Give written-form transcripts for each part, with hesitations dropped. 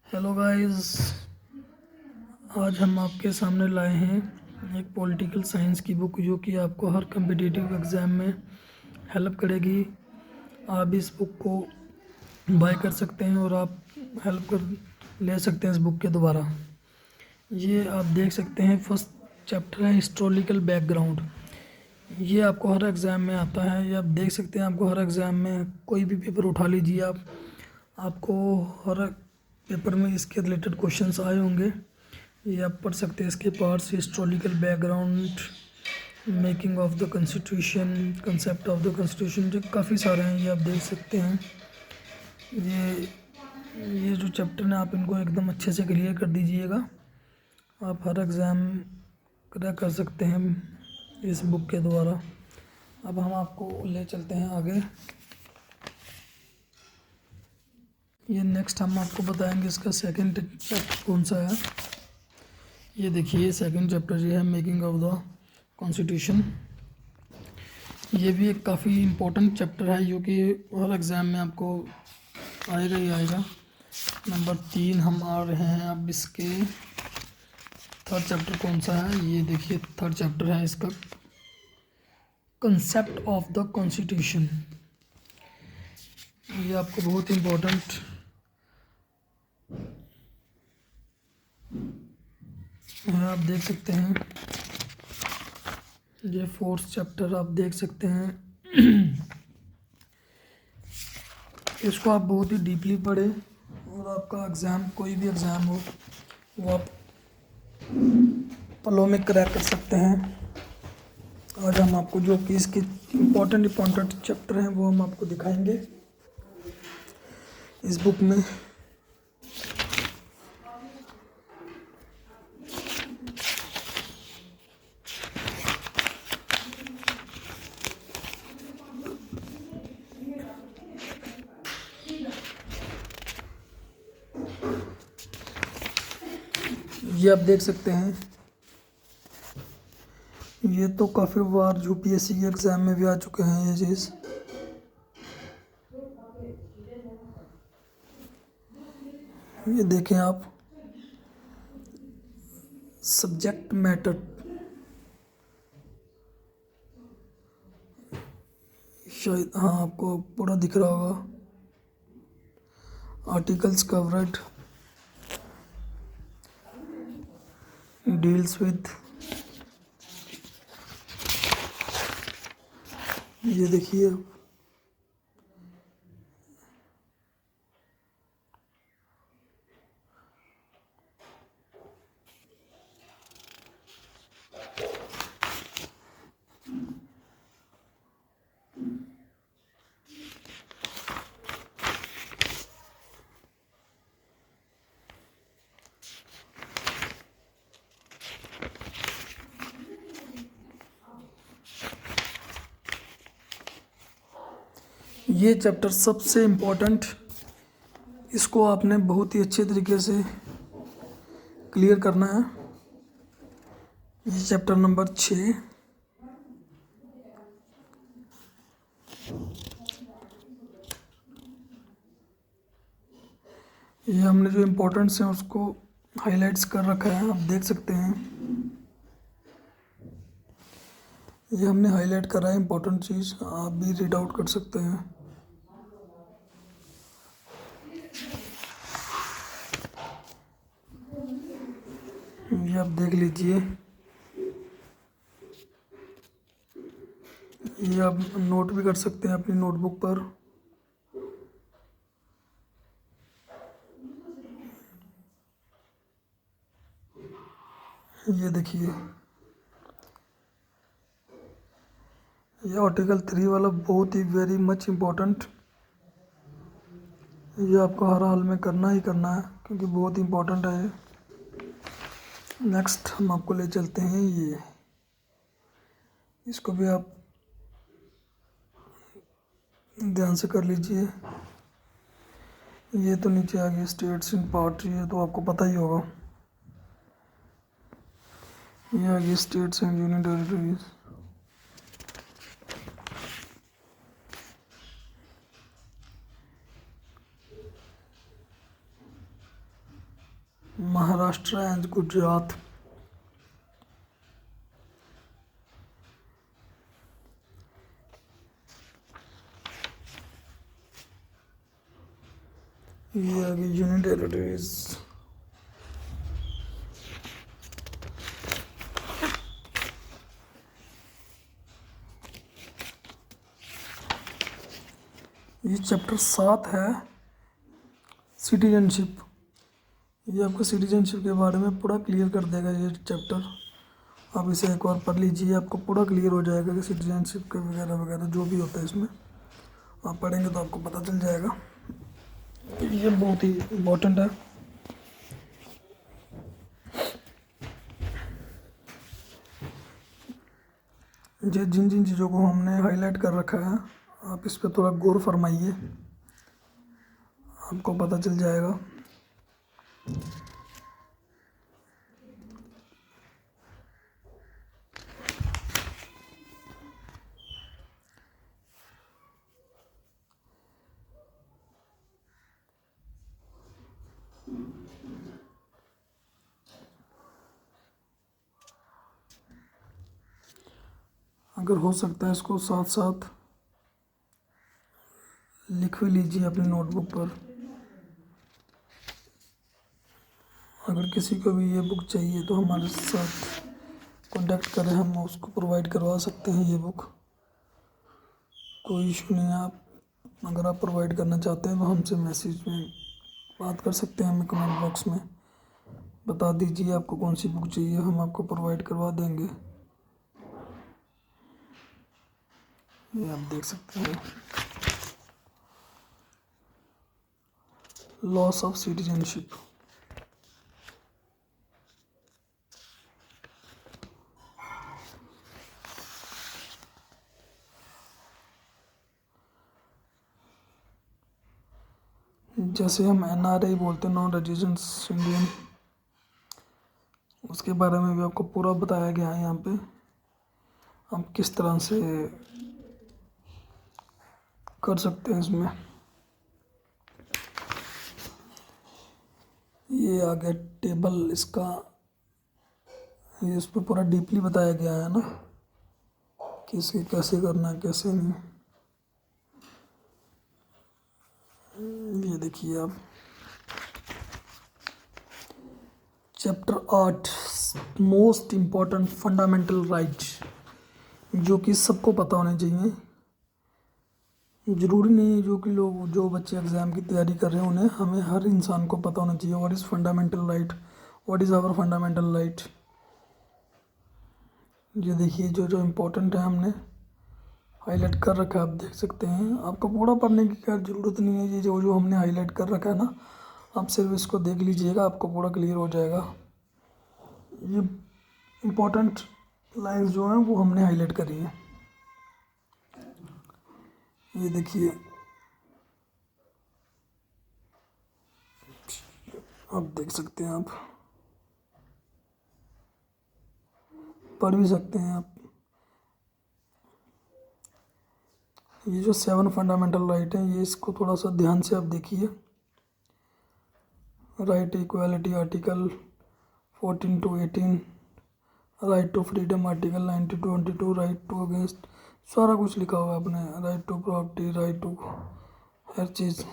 Hello guys. आज हम आपके सामने लाए हैं एक पॉलिटिकल साइंस की बुक जो कि आपको हर कम्पिटिटिव एग्ज़ाम में हेल्प करेगी। आप इस बुक को बाय कर सकते हैं और आप हेल्प कर ले सकते हैं इस बुक के द्वारा। ये आप देख सकते हैं फर्स्ट चैप्टर है हिस्टोरिकल बैकग्राउंड। ये आपको हर एग्ज़ाम में आता है। ये आप देख सकते हैं, आपको हर एग्ज़ाम में कोई भी पेपर उठा लीजिए आप, आपको हर पेपर में इसके रिलेटेड क्वेश्चंस आए होंगे। ये आप पढ़ सकते हैं। इसके parts historical background, making of the constitution, concept of the constitution, जो काफ़ी सारे हैं ये आप देख सकते हैं। ये जो चैप्टर हैं आप इनको एकदम अच्छे से क्लियर कर दीजिएगा। आप हर एग्ज़ाम क्रैक कर सकते हैं इस बुक के द्वारा। अब हम आपको ले चलते हैं आगे। ये नेक्स्ट हम आपको बताएंगे इसका सेकंड चैप्टर कौन सा है। ये देखिए सेकंड चैप्टर ये है मेकिंग ऑफ द कॉन्स्टिट्यूशन। ये भी एक काफ़ी इम्पोर्टेंट चैप्टर है जो कि हर एग्ज़ाम में आपको आएगा ही आएगा। नंबर 3 हम आ रहे हैं। अब इसके थर्ड चैप्टर कौन सा है, ये देखिए थर्ड चैप्टर है इसका कंसेप्ट ऑफ द कॉन्स्टिट्यूशन। ये आपको बहुत इम्पोर्टेंट है, आप देख सकते हैं। ये फोर्थ चैप्टर आप देख सकते हैं। इसको आप बहुत ही डीपली पढ़ें और आपका एग्ज़ाम कोई भी एग्ज़ाम हो वो आप पलों में क्रैक कर सकते हैं। आज हम आपको जो कि इसके इम्पोर्टेंट चैप्टर हैं वो हम आपको दिखाएंगे इस बुक में। ये आप देख सकते हैं। ये तो काफ़ी बार यूपीएससी के एग्ज़ाम में भी आ चुके हैं ये चीज़। ये देखें आप, सब्जेक्ट मैटर, शायद हाँ आपको पूरा दिख रहा होगा। आर्टिकल्स कवर्ड डील्स विद, ये देखिए ये चैप्टर सबसे इम्पोर्टेंट। इसको आपने बहुत ही अच्छे तरीके से क्लियर करना है। ये चैप्टर नंबर 6। ये हमने जो इम्पोर्टेंट्स हैं उसको हाइलाइट्स कर रखा है, आप देख सकते हैं। ये हमने हाईलाइट करा है इम्पोर्टेंट चीज़, आप भी रीड आउट कर सकते हैं। ये आप देख लीजिए। ये आप नोट भी कर सकते हैं अपनी नोटबुक पर। ये देखिए, ये आर्टिकल 3 वाला बहुत ही वेरी मच इम्पोर्टेंट। ये आपको हर हाल में करना ही करना है क्योंकि बहुत इम्पोर्टेंट है ये। नेक्स्ट हम आपको ले चलते हैं। ये इसको भी आप ध्यान से कर लीजिए। ये तो नीचे आ गया स्टेट्स इन पार्ट, ये तो आपको पता ही होगा। ये आ गया states and union territories. Maharashtra and Gujarat. ये आ गई यूनियन टेरिटरीज। ये चैप्टर 7 है, सिटीजनशिप। ये आपको सिटीजनशिप के बारे में पूरा क्लियर कर देगा ये चैप्टर। आप इसे एक बार पढ़ लीजिए, आपको पूरा क्लियर हो जाएगा कि सिटीजनशिप के वगैरह वगैरह जो भी होता है इसमें। आप पढ़ेंगे तो आपको पता चल जाएगा। ये बहुत ही इम्पोर्टेंट है। ये जिन जिन चीज़ों को हमने हाईलाइट कर रखा है, आप इस पर थोड़ा गौर फरमाइए, आपको पता चल जाएगा। अगर हो सकता है इसको साथ साथ लिख भी लीजिए अपनी नोटबुक पर। अगर किसी को भी ये बुक चाहिए तो हमारे साथ कांटेक्ट करें, हम उसको प्रोवाइड करवा सकते हैं ये बुक। कोई इशू नहीं है। आप अगर आप प्रोवाइड करना चाहते हैं तो हमसे मैसेज में बात कर सकते हैं, हमें कमेंट बॉक्स में बता दीजिए आपको कौन सी बुक चाहिए, हम आपको प्रोवाइड करवा देंगे। ये आप देख सकते हैं, लॉस ऑफ सिटीजनशिप। जैसे हम NRI बोलते हैं, नॉन रेजिडेंस इंडियन, उसके बारे में भी आपको पूरा बताया गया है यहाँ पे। हम किस तरह से कर सकते हैं इसमें। ये आ गया टेबल इसका, ये इस पर पूरा डीपली बताया गया है ना कि इसे कैसे करना है कैसे नहीं। ये देखिए आप, chapter 8, most important fundamental right, जो कि सबको पता होने चाहिए। ज़रूरी नहीं है जो कि लोग, जो बच्चे एग्ज़ाम की तैयारी कर रहे हैं उन्हें, हमें हर इंसान को पता होना चाहिए what is fundamental right, what is our fundamental right. ये देखिए जो जो इम्पोर्टेंट है हमने हाईलाइट कर रखा है, आप देख सकते हैं। आपको पूरा पढ़ने की क्या ज़रूरत नहीं है, ये जो जो हमने हाईलाइट कर रखा है ना, आप सिर्फ इसको देख लीजिएगा, आपको पूरा क्लियर हो जाएगा। ये इम्पोर्टेंट लाइंस जो हैं वो हमने हाईलाइट करी है। ये देखिए, आप देख सकते हैं, आप पढ़ भी सकते हैं आप। ये जो 7 फंडामेंटल राइट हैं, ये इसको थोड़ा सा ध्यान से आप देखिए। Right equality article 14 to 18, right to freedom article 19 to 22, right to against, सारा कुछ लिखा हुआ है अपने। Right to property, right to हर चीज़।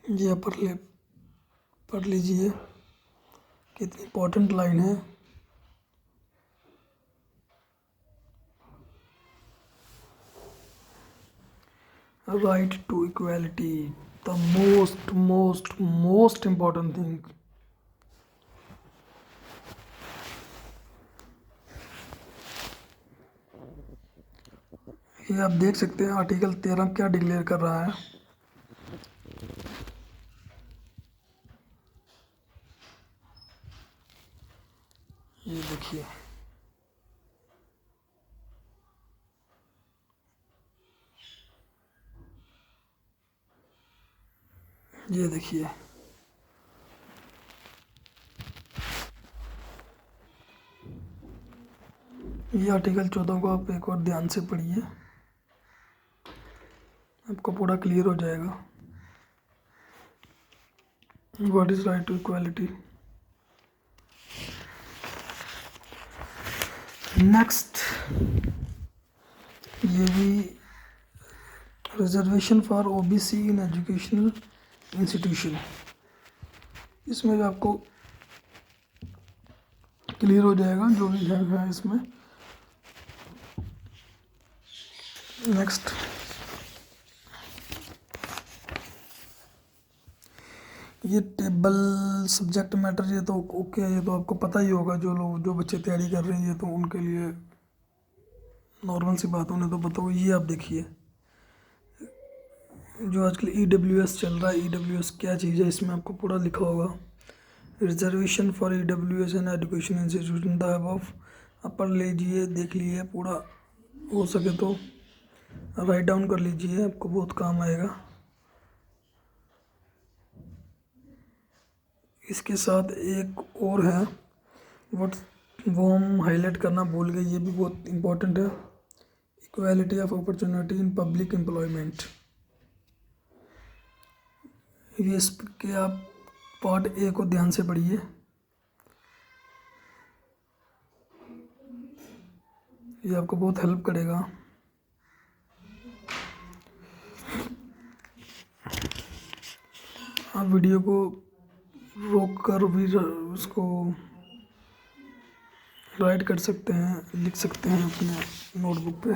ये पढ़ लीजिए, कितनी इम्पोर्टेंट लाइन है। Right to equality, the most important thing. ये आप देख सकते हैं आर्टिकल 13 क्या डिक्लेयर कर रहा है। ये देखिए, ये देखिए, ये आर्टिकल 14 को आप एक और ध्यान से पढ़िए, आपको पूरा क्लियर हो जाएगा। What is right to equality. Next, ये भी reservation for OBC in educational institution, इसमें भी आपको क्लियर हो जाएगा जो भी है इसमें। नेक्स्ट, ये टेबल सब्जेक्ट मैटर, ये तो ओके है, ये तो आपको पता ही होगा। जो बच्चे तैयारी कर रहे हैं ये तो उनके लिए नॉर्मल सी बात, उन्हें तो पता हो। ये आप देखिए, जो आजकल EWS चल रहा है, EWS क्या चीज़ है, इसमें आपको पूरा लिखा होगा। Reservation for EWS and education institution the above, आप पढ़ लीजिए, देख लीजिए पूरा, हो सके तो राइट डाउन कर लीजिए, आपको बहुत काम आएगा। इसके साथ एक और है, वो हम हाईलाइट करना भूल गए, ये भी बहुत इम्पोर्टेंट है। Equality of opportunity in public employment. ये इसके आप पार्ट ए को ध्यान से पढ़िए, ये आपको बहुत हेल्प करेगा। आप वीडियो को रोक कर भी उसको राइट कर सकते हैं, लिख सकते हैं अपने नोटबुक पे।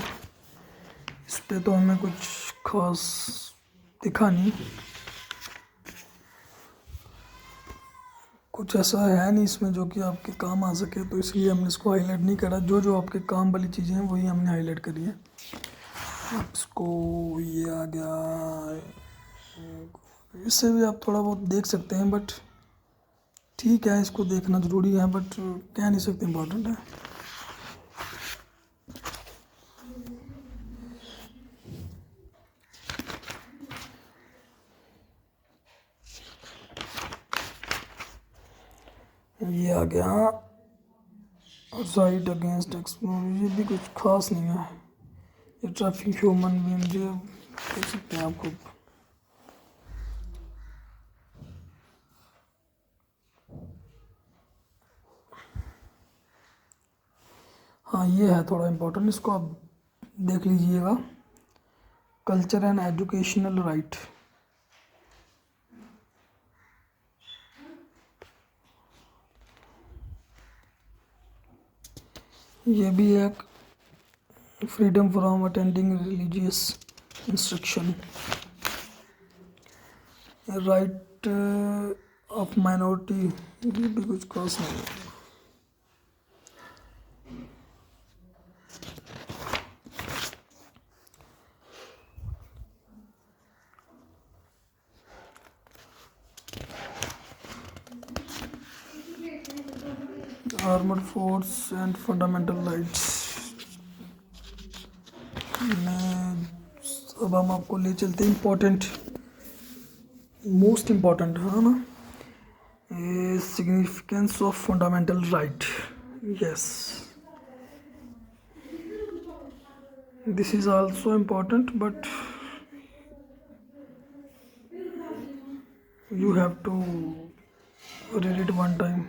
इस पे तो हमें कुछ खास दिखा नहीं, कुछ ऐसा है नहीं इसमें जो कि आपके काम आ सके, तो इसलिए हमने इसको हाईलाइट नहीं करा। जो आपके काम वाली चीज़ें हैं वही हमने हाईलाइट करी है। इसको, ये आ गया, इससे भी आप थोड़ा बहुत देख सकते हैं, बट ठीक है, इसको देखना ज़रूरी है, बट कह नहीं सकते इम्पोर्टेंट है। ये आ गया राइट अगेंस्ट एक्सप्लोर, ये भी कुछ खास नहीं है। ये ट्रैफिक ह्यूमन बीइंग, ये देख सकते हैं आपको। हाँ, ये है थोड़ा इम्पोर्टेंट, इसको आप देख लीजिएगा। कल्चर एंड एजुकेशनल राइट, ये भी एक freedom from attending religious instruction, right of minority, ये भी कुछ खास नहीं है। Armed force and fundamental rights में अब हम आपको ले चलते हैं इम्पोर्टेंट, मोस्ट इम्पोर्टेंट है ना, significance of fundamental right. Yes, this is also important, but you have to read it one time.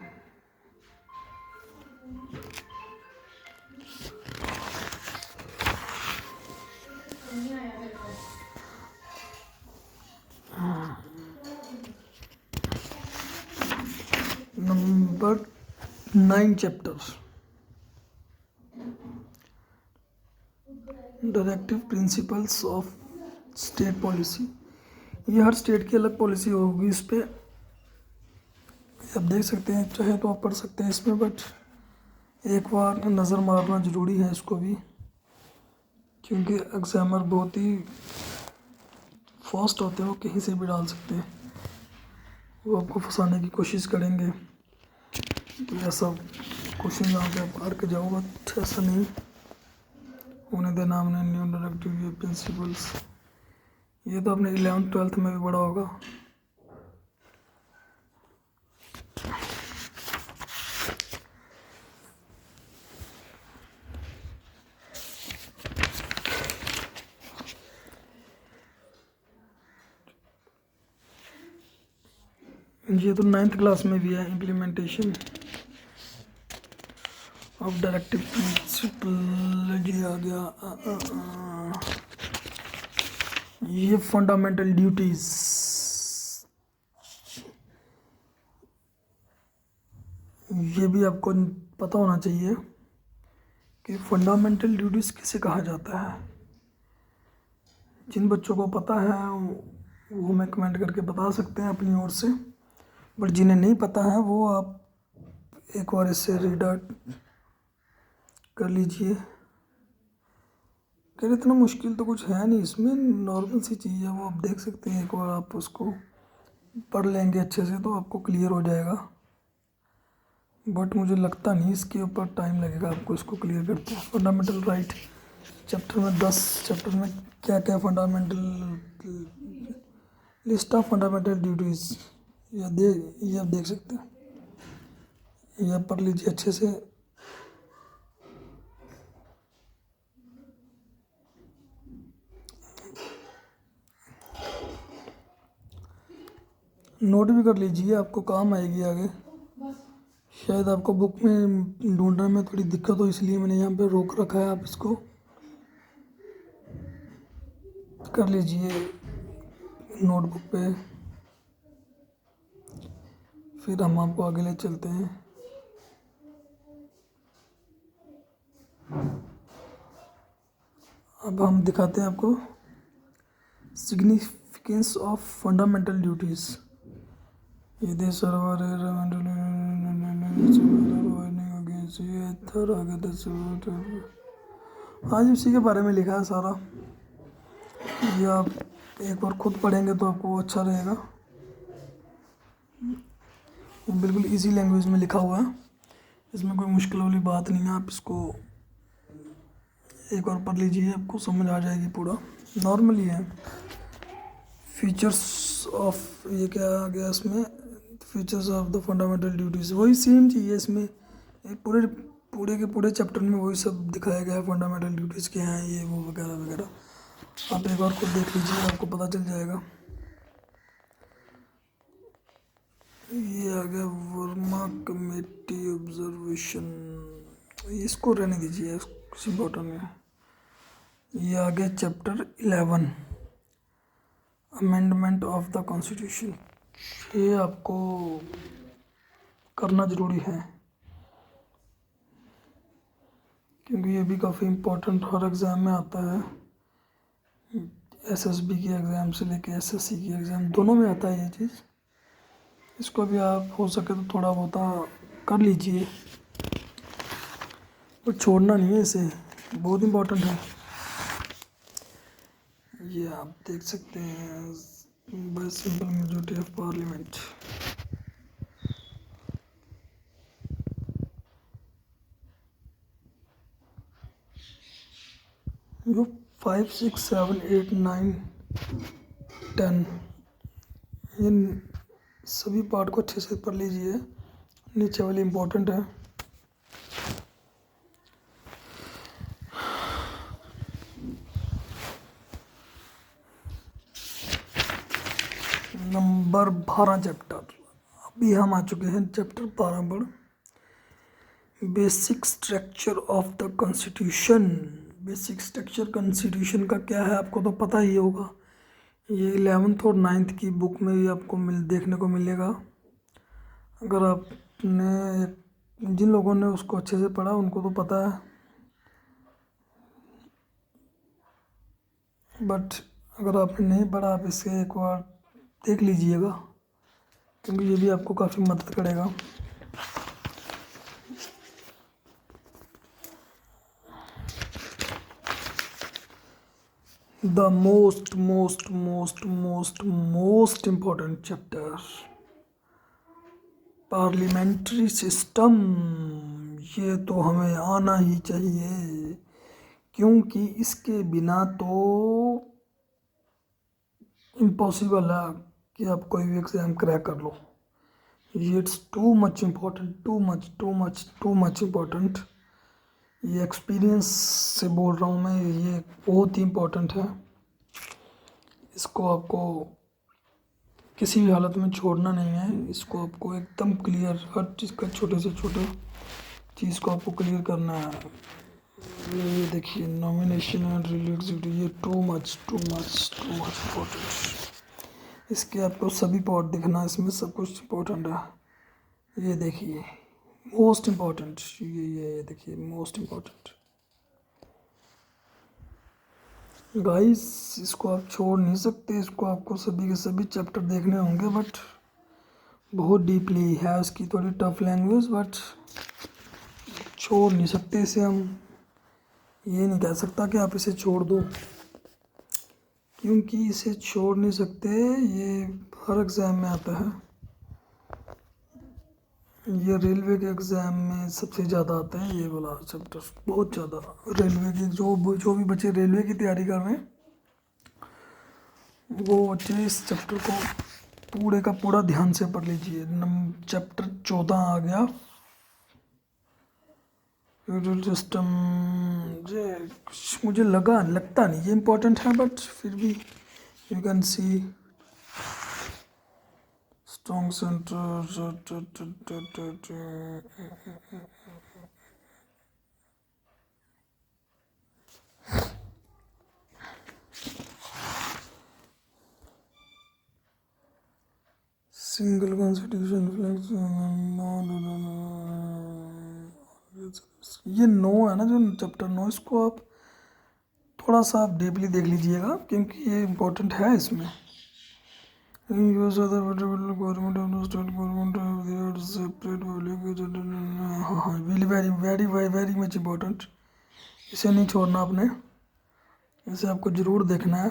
Number 9 chapter, directive principles of state policy. ये हर स्टेट की अलग पॉलिसी होगी इस पे, आप देख सकते हैं, चाहे तो आप पढ़ सकते हैं इसमें, बट एक बार नज़र मारना ज़रूरी है इसको भी, क्योंकि एग्जामर बहुत ही फास्ट होते हैं, वो कहीं से भी डाल सकते हैं, वो आपको फंसाने की कोशिश करेंगे। तो ऐसा क्वेश्चन यहाँ पे आप करके जाओ, बट ऐसा नहीं होने देना हमने। न्यू डायरेक्टिव प्रिंसिपल्स, ये तो अपने 11th-12th में भी पढ़ा होगा। ये तो 9th क्लास में भी है, इम्प्लीमेंटेशन ऑफ डायरेक्टिव प्रिंसिपल। ये आ गया ये फंडामेंटल ड्यूटीज। ये भी आपको पता होना चाहिए कि फंडामेंटल ड्यूटीज किसे कहा जाता है। जिन बच्चों को पता है वो हमें कमेंट करके बता सकते हैं अपनी ओर से, बट जिन्हें नहीं पता है वो आप एक बार इससे रीड आउट कर लीजिए। खैर इतना मुश्किल तो कुछ है नहीं इसमें, नॉर्मल सी चीज़ है, वो आप देख सकते हैं। एक बार आप उसको पढ़ लेंगे अच्छे से तो आपको क्लियर हो जाएगा, बट मुझे लगता नहीं इसके ऊपर टाइम लगेगा आपको इसको क्लियर करते हैं। फंडामेंटल राइट चैप्टर में 10 चैप्टर में क्या क्या fundamental list of fundamental duties ये आप देख सकते हैं, ये आप पढ़ लीजिए अच्छे से। नोट भी कर लीजिए, आपको काम आएगी आगे। शायद आपको बुक में ढूंढने में थोड़ी दिक्कत हो, इसलिए मैंने यहाँ पे रोक रखा है। आप इसको कर लीजिए नोटबुक पे, फिर हम आपको आगे ले चलते हैं। अब हम दिखाते हैं आपको सिग्निफिकेंस ऑफ फंडामेंटल ड्यूटीज़। यदि सर्वर आज उसी के बारे में लिखा है सारा। ये आप एक बार खुद पढ़ेंगे तो आपको अच्छा रहेगा। ये बिल्कुल इजी लैंग्वेज में लिखा हुआ है, इसमें कोई मुश्किल वाली बात नहीं है। आप इसको एक बार पढ़ लीजिए, आपको समझ आ जाएगी पूरा। नॉर्मली है फीचर्स ऑफ, ये क्या आ गया इसमें, features of the fundamental duties, वही सेम चीज़ है इसमें। पूरे पूरे के पूरे चैप्टर में वही सब दिखाया गया है, फंडामेंटल ड्यूटीज़ क्या हैं, ये वो वगैरह वगैरह। आप एक बार खुद देख लीजिए, आपको पता चल जाएगा। ये आ गया वर्मा कमेटी ऑब्जर्वेशन, इसको रहने दीजिए, किसी बॉटम में। ये आ गया chapter 11 amendment of the constitution. ये आपको करना ज़रूरी है क्योंकि ये भी काफ़ी इम्पोर्टेंट हर एग्ज़ाम में आता है। एसएसबी के एग्ज़ाम से लेके एसएससी की एग्ज़ाम दोनों में आता है ये चीज़। इसको भी आप हो सके तो थोड़ा बहुत कर लीजिए, पर छोड़ना नहीं है इसे, बहुत इम्पोर्टेंट है। ये आप देख सकते हैं bye simple majority of parliament. जो 5, 6, 7, 8, 9, 10 इन सभी पार्ट को अच्छे से पढ़ लीजिए, नीचे वाली इम्पोर्टेंट है। नंबर 12 चैप्टर, अभी हम आ चुके हैं चैप्टर 12 पर। Basic structure of the constitution. Basic structure constitution का क्या है आपको तो पता ही होगा। ये 11th और 9th की बुक में भी आपको देखने को मिलेगा। अगर आपने जिन लोगों ने उसको अच्छे से पढ़ा उनको तो पता है, बट अगर आपने नहीं पढ़ा आप इसे एक बार देख लीजिएगा, क्योंकि ये भी आपको काफ़ी मदद करेगा। The most most most most most important chapter, parliamentary system. ये तो हमें आना ही चाहिए, क्योंकि इसके बिना तो इम्पॉसिबल है कि आप कोई भी एग्ज़ाम क्रैक कर लो। ये it's to much important, too much too much to much important. ये एक्सपीरियंस से बोल रहा हूँ मैं, ये बहुत ही इम्पोर्टेंट है। इसको आपको किसी भी हालत में छोड़ना नहीं है इसको, आपको एकदम क्लियर हर चीज़ का छोटे से छोटे चीज़ को आपको क्लियर करना है। ये देखिए नॉमिनेशन एंड रिलीजिविटी, ये टू मच इम्पोर्टेंट। इसके आपको सभी पार्ट दिखना, इसमें सब कुछ इम्पोर्टेंट है। ये देखिए मोस्ट इम्पोर्टेंट, ये देखिए मोस्ट इम्पोर्टेंट गाइस, इसको आप छोड़ नहीं सकते, इसको आपको सभी के सभी चैप्टर देखने होंगे, बट बहुत डीपली है, उसकी थोड़ी टफ लैंग्वेज, बट छोड़ नहीं सकते इसे। हम ये नहीं कह सकता कि आप इसे छोड़ दो, क्योंकि इसे छोड़ नहीं सकते, ये हर एग्ज़ाम में आता है। ये रेलवे के एग्ज़ाम में सबसे ज़्यादा आता है ये वाला चैप्टर, बहुत ज़्यादा। रेलवे के जो भी बच्चे रेलवे की तैयारी कर रहे हैं वो बच्चे इस चैप्टर को पूरे का पूरा ध्यान से पढ़ लीजिए। चैप्टर 14 आ गया फ्यूडल सिस्टम। मुझे लगता नहीं ये इम्पोर्टेंट है, बट फिर भी you can see strong centre. Single constitution flag, ये नो है ना जो चैप्टर 9, इसको आप थोड़ा सा आप डीपली देख लीजिएगा, क्योंकि ये इम्पोर्टेंट है इसमें। Use of the government of state government separate हाँ, very very very very much important. इसे नहीं छोड़ना आपने, इसे आपको ज़रूर देखना है,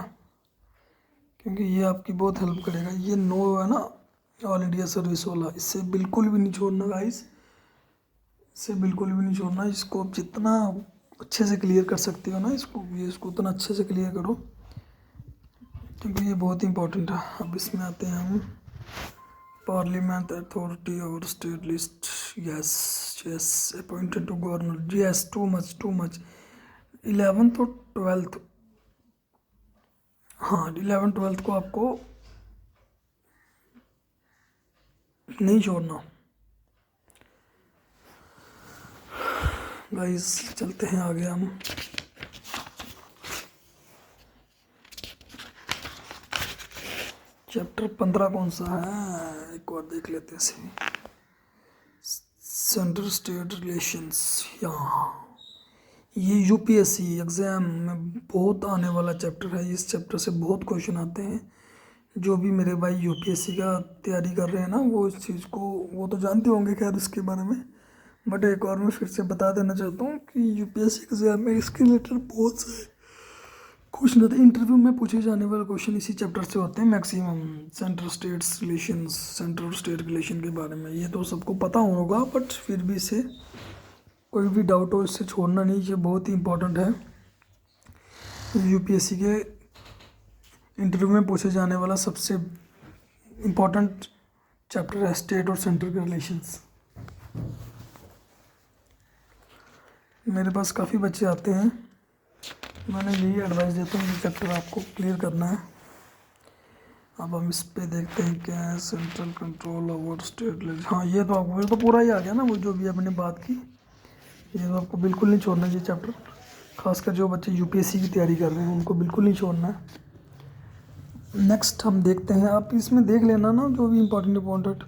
क्योंकि ये आपकी बहुत हेल्प करेगा। ये नो है ना ऑल इंडिया सर्विस वाला, इससे बिल्कुल भी नहीं छोड़ना गाइस, इससे बिल्कुल भी नहीं छोड़ना। इसको आप जितना अच्छे से क्लियर कर सकते हो ना इसको उतना अच्छे से क्लियर करो, क्योंकि ये बहुत इंपॉर्टेंट है। अब इसमें आते हैं हम, पार्लियामेंट अथॉरिटी और state list. Yes yes, appointed to governor, yes too much 11th और 12th, हाँ 11th 12th को आपको नहीं छोड़ना। गाइस चलते हैं आगे हम। चैप्टर 15 कौन सा है, एक और देख लेते हैं। Central state relations. यहाँ ये यूपीएससी एग्ज़ाम में बहुत आने वाला चैप्टर है। इस चैप्टर से बहुत क्वेश्चन आते हैं। जो भी मेरे भाई यूपीएससी का तैयारी कर रहे हैं ना, वो इस चीज़ को वो तो जानते होंगे खैर इसके बारे में, बट एक और मैं फिर से बता देना चाहता हूँ कि यूपीएससी एग्ज़ाम में इसके रिलेटेड बहुत से क्वेश्चन आते हैं। इंटरव्यू में पूछे जाने वाले क्वेश्चन इसी चैप्टर से होते हैं maximum. Central states relations, central state relation के बारे में ये तो सबको पता होगा, बट फिर भी इसे कोई भी डाउट हो इससे छोड़ना नहीं, ये बहुत ही इंपॉर्टेंट है। यूपीएससी के इंटरव्यू में पूछे जाने वाला सबसे इम्पोर्टेंट चैप्टर है स्टेट और सेंट्रल के रिलेशंस। मेरे पास काफ़ी बच्चे आते हैं, मैंने यही एडवाइस देता हूँ कि चैप्टर आपको क्लियर करना है। अब हम इस पे देखते हैं क्या है, सेंट्रल कंट्रोल ओवर स्टेट। हाँ ये तो आपको ये तो पूरा ही आ गया ना, वो जो भी आपने बात की, ये तो आपको बिल्कुल नहीं छोड़ना ये चैप्टर। खासकर जो बच्चे यूपीएससी की तैयारी कर रहे हैं उनको बिल्कुल नहीं छोड़ना है। नेक्स्ट हम देखते हैं, आप इसमें देख लेना ना जो भी इम्पोर्टेंट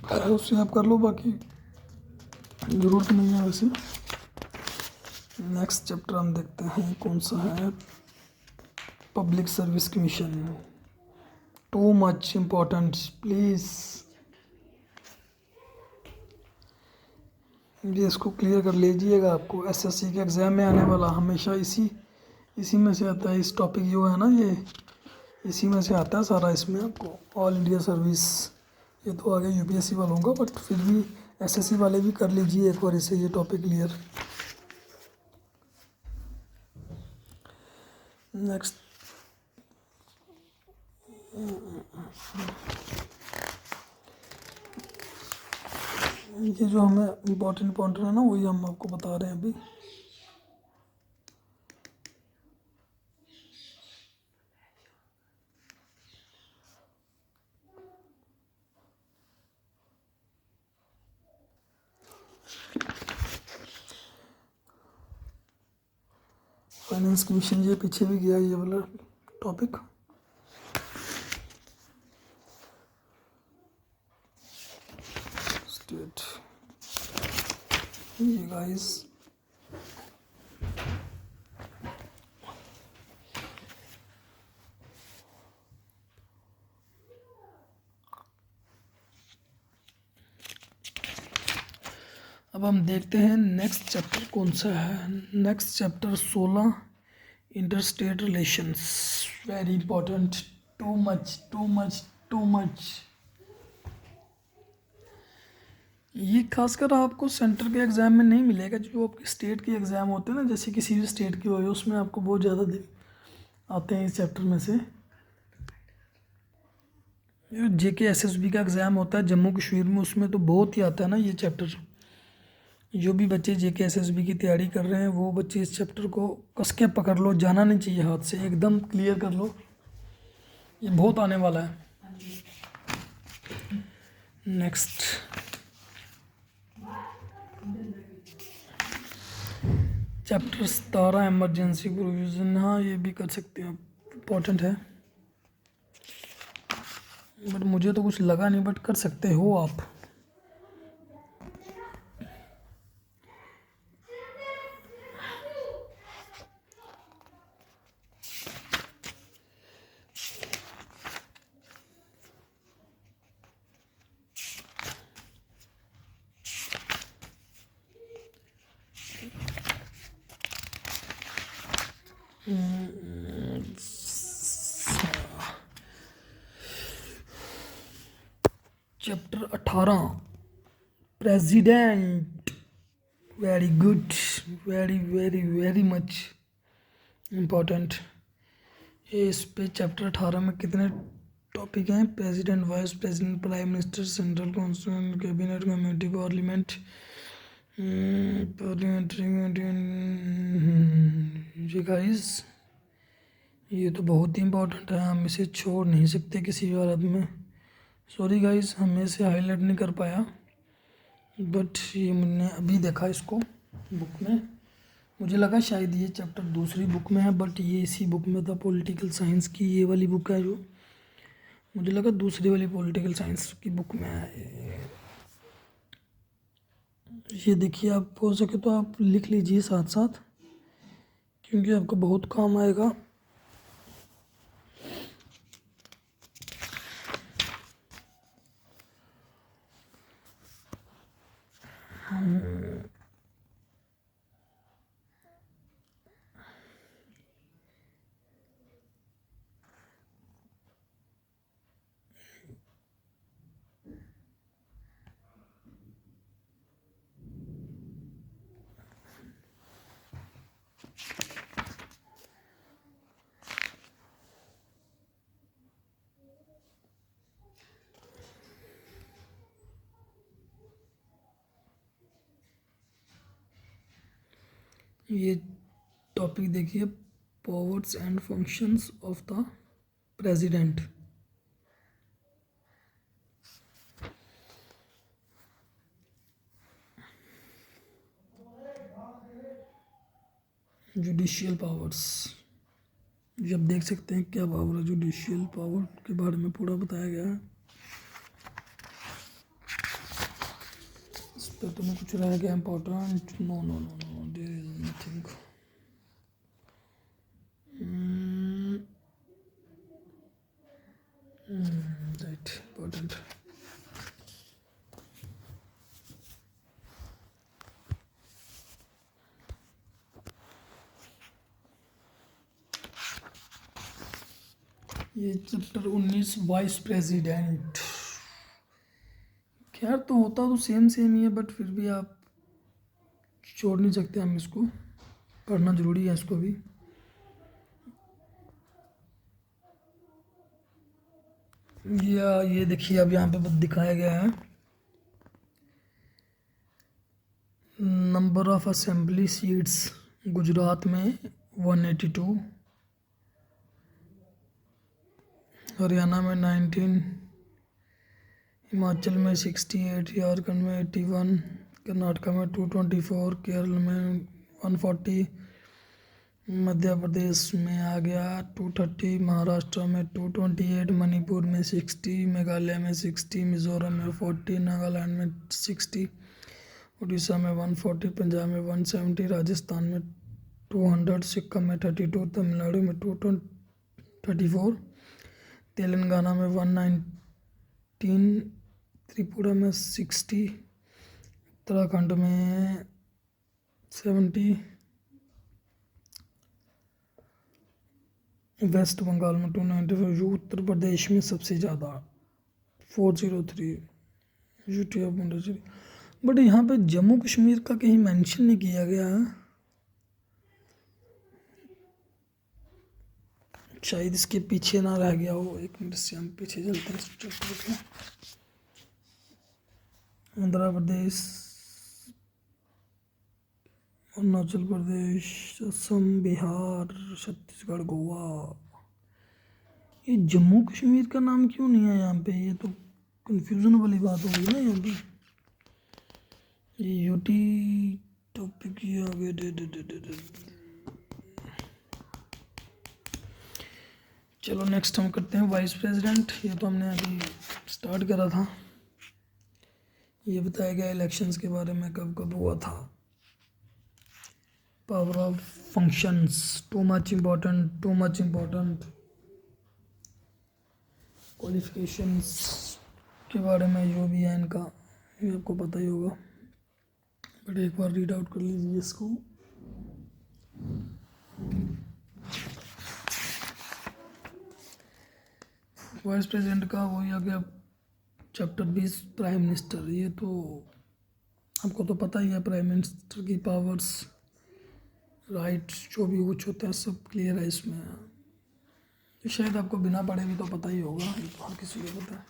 उससे आप कर लो, बाकी ज़रूरत नहीं है वैसे। नेक्स्ट चैप्टर हम देखते हैं कौन सा है, public service commission. To much important, please ये इसको क्लियर कर लीजिएगा। आपको एसएससी के एग्ज़ाम में आने वाला हमेशा इसी में से आता है। इस टॉपिक जो है ना ये इसी में से आता है सारा। इसमें आपको ऑल इंडिया सर्विस, ये तो आ गया यूपीएससी वालों का, बट फिर भी एसएससी वाले भी कर लीजिए एक बार इसे, ये टॉपिक क्लियर। नेक्स्ट ये जो हमें इम्पोर्टेंट है ना वही हम आपको बता रहे हैं अभी। फाइनेंस कमीशन ये पीछे भी गया ये वाला टॉपिक। स्टेट ये गाइस अब हम देखते हैं नेक्स्ट चैप्टर कौन सा है। Next chapter 16 interstate relations. Very important. Too much too much too much. ये खासकर आपको सेंटर के एग्ज़ाम में नहीं मिलेगा, जो आपके स्टेट के एग्ज़ाम होते हैं ना, जैसे किसी भी स्टेट की हो, उसमें आपको बहुत ज़्यादा आते हैं इस चैप्टर में से। जेके एसएसबी का एग्ज़ाम होता है जम्मू कश्मीर में, उसमें तो बहुत ही आता है ना ये चैप्टर। जो भी बच्चे जेके एसएसबी की तैयारी कर रहे हैं वो बच्चे इस चैप्टर को कस के पकड़ लो, जाना नहीं चाहिए हाथ से, एकदम क्लियर कर लो, ये बहुत आने वाला है। Next chapter 17 emergency provision. हाँ ये भी कर सकते हैं, इम्पोर्टेंट है, बट मुझे तो कुछ लगा नहीं, बट कर सकते हो आप। Chapter 18 president. Very good, very very very much important. ये इस पे चैप्टर 18 में कितने टॉपिक हैं? President, vice president, prime minister, central constituent, cabinet, committee, parliament, parliamentary guys, ये तो बहुत ही इम्पोर्टेंट है, हम इसे छोड़ नहीं सकते किसी भी हालत में। सॉरी गाइस, हम इसे हाईलाइट नहीं कर पाया, बट ये मैंने अभी देखा इसको बुक में, मुझे लगा शायद ये चैप्टर दूसरी बुक में है, बट ये इसी बुक में था, पॉलिटिकल साइंस की ये वाली बुक है, जो मुझे लगा दूसरी वाली पॉलिटिकल साइंस की बुक में है। ये देखिए, आप हो सके तो आप लिख लीजिए साथ साथ, क्योंकि आपको बहुत काम आएगा। ये टॉपिक देखिए, powers and functions of the president. Judicial powers, जब देख सकते हैं क्या पावर है, जुडिशियल पावर के बारे में पूरा बताया गया है। इस पर तुम्हें कुछ रह गया important? No no no no, there is nothing. Right, important. ये चैप्टर 19 वाइस प्रेसिडेंट। खैर तो होता तो सेम सेम ही है, बट फिर भी आप छोड़ नहीं सकते, हम इसको पढ़ना ज़रूरी है इसको भी। ये देखिए, अब यहाँ पे बस दिखाया गया है, number of assembly seats Gujarat में 182, हरियाणा में 19, हिमाचल में 68, झारखंड में 81, कर्नाटक में 224, केरल में 140, मध्य प्रदेश में आ गया 230, महाराष्ट्र में 228, मणिपुर में 60, मेघालय में 60, मिजोरम में 40, नागालैंड में 60, उड़ीसा में 140, पंजाब में 170, राजस्थान में 200, सिक्किम में 32, तमिलनाडु में 234, तेलंगाना में 119, त्रिपुरा में 60, उत्तराखंड में 70, वेस्ट बंगाल में 295, उत्तर प्रदेश में सबसे ज़्यादा 403, यूटी ऑफ पौंडीचेरी। बट यहाँ पे जम्मू कश्मीर का कहीं मेंशन नहीं किया गया है, शायद इसके पीछे ना रह गया हो। एक मिनट से हम पीछे चलते हैं। आंध्र प्रदेश, अरुणाचल प्रदेश, असम, बिहार, छत्तीसगढ़, गोवा। ये जम्मू कश्मीर का नाम क्यों नहीं है यहाँ पे? ये तो कंफ्यूजन वाली बात हो गई ना यहाँ पे। ये यूटी टॉपिक ये आगे चलो नेक्स्ट हम करते हैं वाइस प्रेसिडेंट। ये तो हमने अभी स्टार्ट करा था। ये बताया गया इलेक्शंस के बारे में कब कब हुआ था। Power of functions, to much important. Qualifications के बारे में जो भी है इनका, ये आपको पता ही होगा, बट एक बार रीड आउट कर लीजिए इसको। वाइस प्रेसिडेंट का वही आ गया चैप्टर 20, प्राइम मिनिस्टर। ये तो आपको तो पता ही है, प्राइम मिनिस्टर की पावर्स, राइट्स जो भी कुछ होता है सब क्लियर है इसमें। शायद आपको बिना पढ़े भी तो पता ही होगा, ये तो हर किसी को पता है।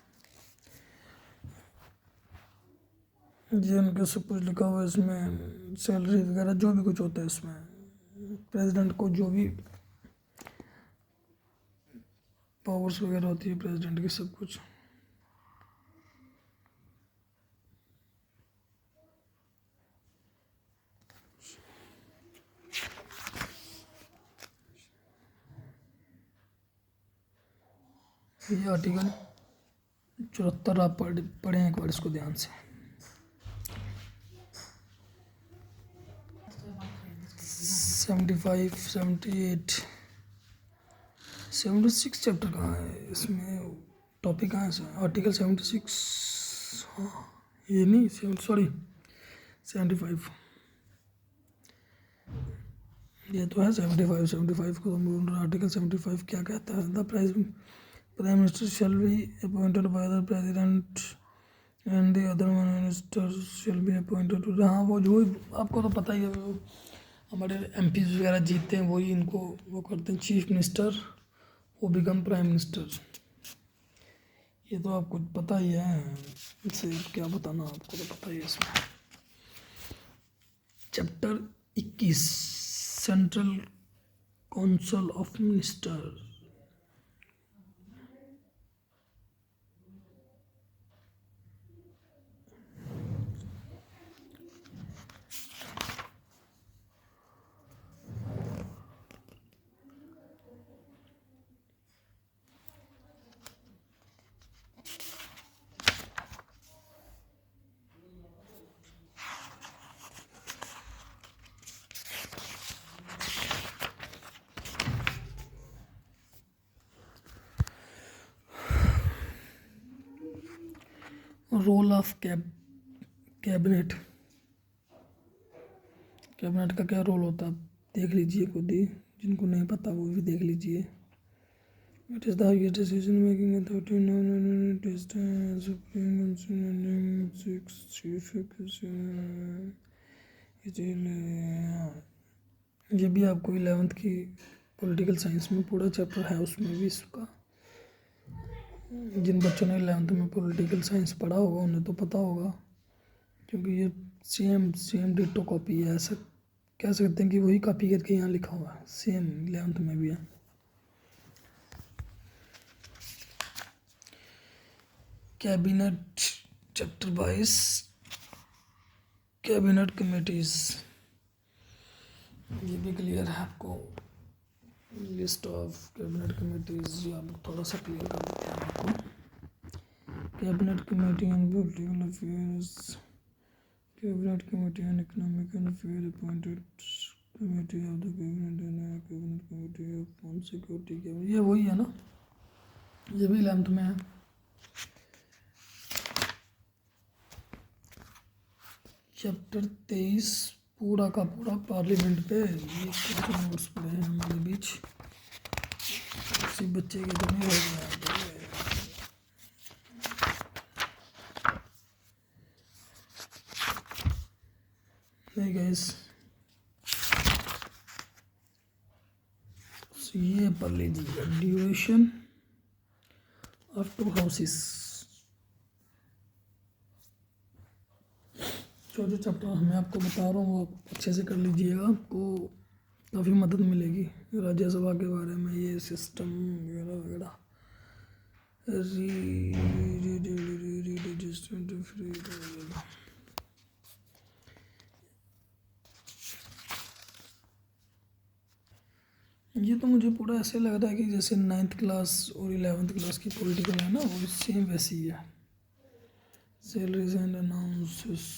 जी उनके सब कुछ लिखा हुआ है इसमें, सैलरी वगैरह जो भी कुछ होता है इसमें, प्रेसिडेंट को जो भी पावर्स वगैरह होती है प्रेसिडेंट की, सब कुछ। ये आर्टिकल 74 आप पढ़ें एक बार इसको ध्यान से। 75, 78, 76 चैप्टर कहाँ है इसमें? टॉपिक कहाँ है? आर्टिकल 76, हाँ ये नहीं, 75 ये तो है। 75 को हम आर्टिकल 75 क्या कहता है? The prime minister shall be appointed by the president and the other minister shall be appointed. हाँ वो जो आपको तो पता ही है, वो हमारे एमपी वगैरह जीतते हैं वही इनको वो करते हैं चीफ मिनिस्टर, वो बिकम प्राइम मिनिस्टर। ये तो आपको पता ही है, इससे क्या बताना, आपको तो पता ही है इसमें। Chapter 21, central council of minister. Role of cabinet का क्या रोल होता है देख लीजिए खुद ही, जिनको नहीं पता वो भी देख लीजिए। It is the highest decision making authority supreme ये भी आपको 11th की पॉलिटिकल साइंस में पूरा चैप्टर है, उसमें भी इसका। जिन बच्चों ने 11th में पॉलिटिकल साइंस पढ़ा होगा उन्हें तो पता होगा, क्योंकि ये सेम डिटो कॉपी है, ऐसा कह सकते हैं कि वही कॉपी करके यहाँ लिखा हुआ है, सेम 11th में भी है। कैबिनेट चैप्टर 22, कैबिनेट कमेटीज, ये भी क्लियर है आपको। लिस्ट ऑफ कैबिनेट कमेटीज, या थोड़ा सा क्लियर कर देते हैं आपको। Cabinet committee on political affairs, cabinet committee on economic and affair appointed committee of the cabinet and cabinet committee on security cabinet, ये वही है ना, ये भी 11th में है। चैप्टर 23 पूरा का पूरा पार्लियामेंट पे, ये कुछ नोट्स पड़े हैं हमारे बीच, किसी बच्चे के तो नहीं हो गया। नहीं गाइस, ये पढ़ लीजिएगा, ड्यूरेशन ऑफ टू हाउसेस। जो चैप्टर मैं आपको बता रहा हूँ वो अच्छे से कर लीजिएगा, आपको काफ़ी मदद मिलेगी राज्यसभा के बारे में, ये सिस्टम वगैरह वगैरह। ये तो मुझे पूरा ऐसे लग रहा है कि जैसे 9th क्लास और 11th क्लास की पॉलिटिकल है ना, वो सेम वैसी ही है। Salaries and announces,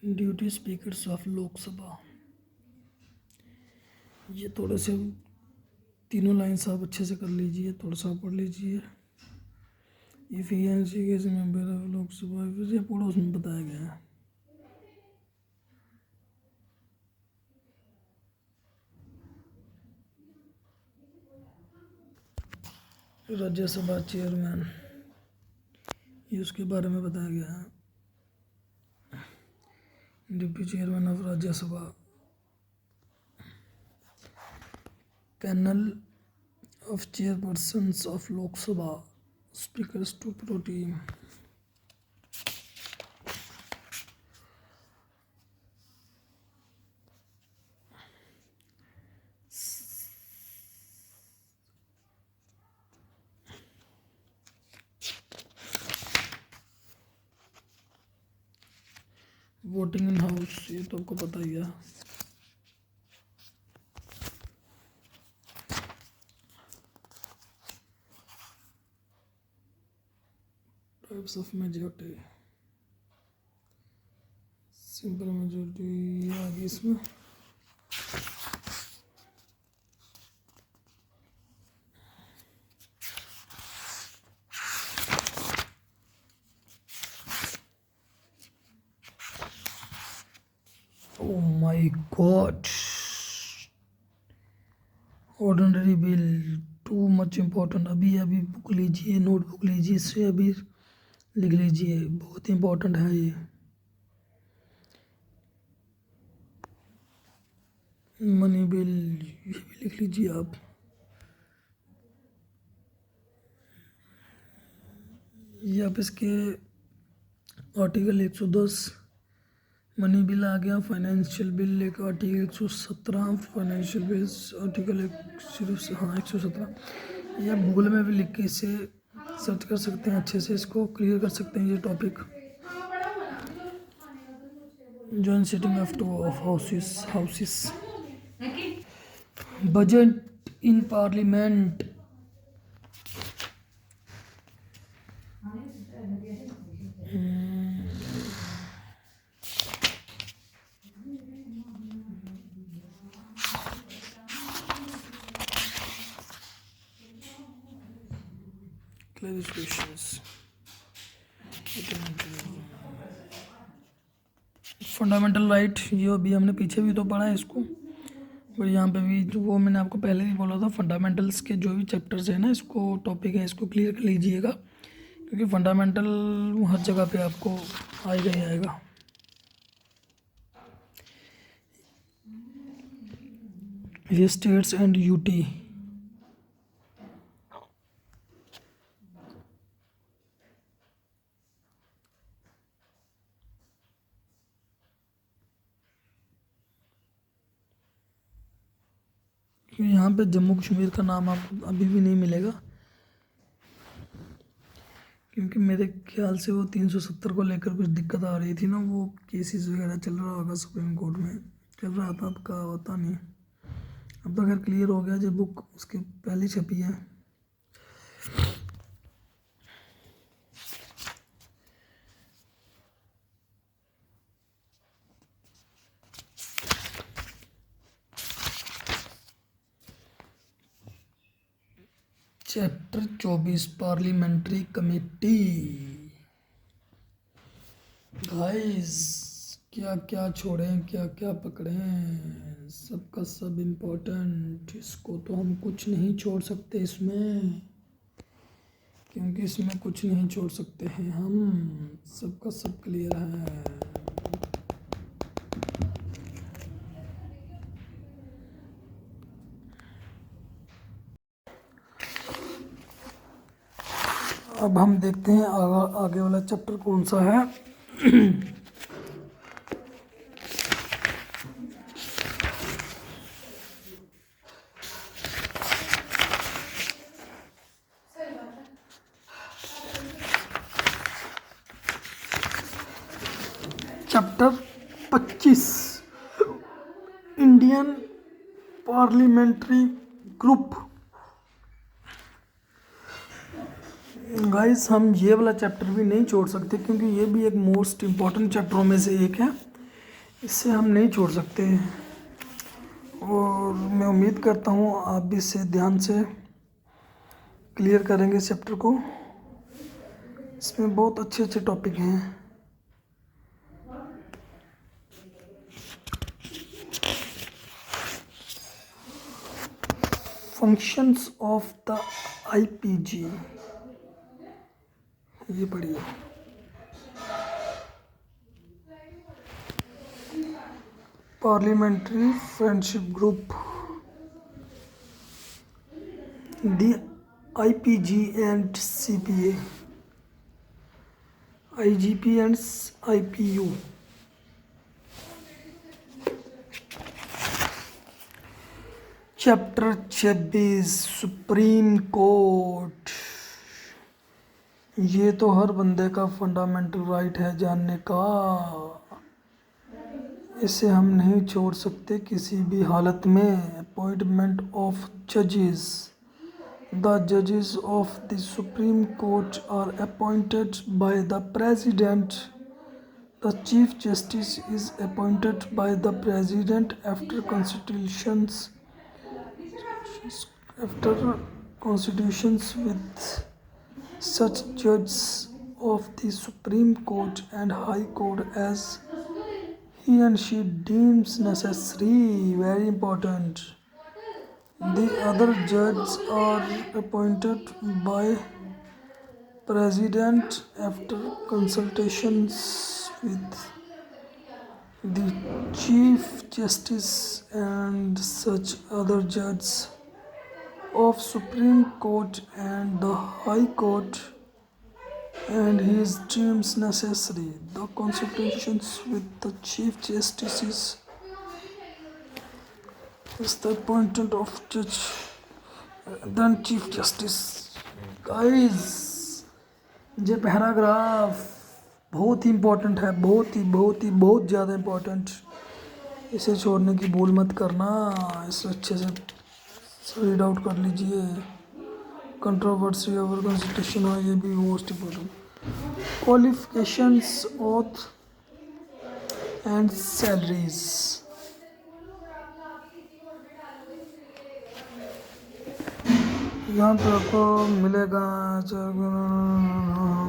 duty speakers of Lok Sabha, ये थोड़े से तीनों लाइन्स आप अच्छे से कर लीजिए, थोड़ा सा पढ़ लीजिए। If he and she is member of Lok Sabha, ये पूरा उसमें बताया गया है। राज्यसभा चेयरमैन, ये उसके बारे में बताया गया है। Deputy chairman of Rajya Sabha, panel of chairpersons of Lok Sabha, speakers to pro tem. Voting in house, ये तो आपको पता ही है। Types of majority, simple majority आ गई इसमें। Oh my god, ordinary bill too much important. अभी अभी बुक लीजिए, नोटबुक लीजिए, इससे अभी लिख लीजिए, बहुत इम्पोर्टेंट है ये। मनी बिल, ये भी लिख लीजिए आप। ये आप इसके आर्टिकल 110 मनी बिल आ गया। फाइनेंशियल बिल एक आर्टिकल 117, फाइनेंशियल बिल आर्टिकल 117। ये गूगल में भी लिख के इसे सर्च कर सकते हैं, अच्छे से इसको क्लियर कर सकते हैं ये topic. Joint sitting of two of houses, budget in parliament, clarifications, fundamental right, ये अभी हमने पीछे भी तो पढ़ा है इसको, और यहाँ पे भी जो वो मैंने आपको पहले भी बोला था, फंडामेंटल्स के जो भी चैप्टर्स हैं ना, इसको टॉपिक है, इसको क्लियर कर लीजिएगा, क्योंकि फंडामेंटल हर जगह पे आपको आएगा ही आएगा। ये स्टेट्स एंड यूटी, क्योंकि यहाँ पे जम्मू कश्मीर का नाम आपको अभी भी नहीं मिलेगा, क्योंकि मेरे ख्याल से वो 370 को लेकर कुछ दिक्कत आ रही थी ना, वो केसेस वगैरह चल रहा होगा सुप्रीम कोर्ट में, चल रहा था, अब का होता नहीं। अब तो खैर क्लियर हो गया, जब बुक उसके पहले छपी है। Chapter 24 parliamentary committee. गाइस क्या क्या छोड़ें क्या क्या पकड़ें, सबका सब इम्पोर्टेंट, इसको तो हम कुछ नहीं छोड़ सकते इसमें, क्योंकि इसमें कुछ नहीं छोड़ सकते हैं हम, सबका सब क्लियर है। अब हम देखते हैं आगे वाला चैप्टर कौन सा है। Chapter 25 Indian parliamentary group. Guys हम ये वाला चैप्टर भी नहीं छोड़ सकते, क्योंकि ये भी एक मोस्ट इम्पॉर्टेंट चैप्टरों में से एक है, इससे हम नहीं छोड़ सकते। और मैं उम्मीद करता हूँ आप भी इसे ध्यान से क्लियर करेंगे इस चैप्टर को, इसमें बहुत अच्छे अच्छे टॉपिक हैं। फंक्शंस ऑफ द आईपीजी, ये पढ़िए। Parliamentary friendship group, the IPG and CPA, IGP and IPU. Chapter 26 supreme court. ये तो हर बंदे का फंडामेंटल राइट है जानने का, इसे हम नहीं छोड़ सकते किसी भी हालत में। अपॉइंटमेंट ऑफ जजेस। द जजेस of the supreme court are appointed by the president. The chief justice is appointed by the president after constitutions with such judges of the Supreme Court and High Court as he and she deems necessary. Very important. The other judges are appointed by President after consultations with the Chief Justice and such other judges of Supreme Court and the High Court and his deems necessary. The consultations with the Chief Justices is the appointment of Judge then Chief Justice. Guys, ये paragraph बहुत ही important है, बहुत ज़्यादा important, इसे छोड़ने की भूल मत करना, इसे अच्छे से रीड आउट कर लीजिए। कंट्रोवर्सी ओवर कॉन्स्टिट्यूशन है, ये भी most important. Qualifications auth and salaries. यहाँ पे आपको मिलेगा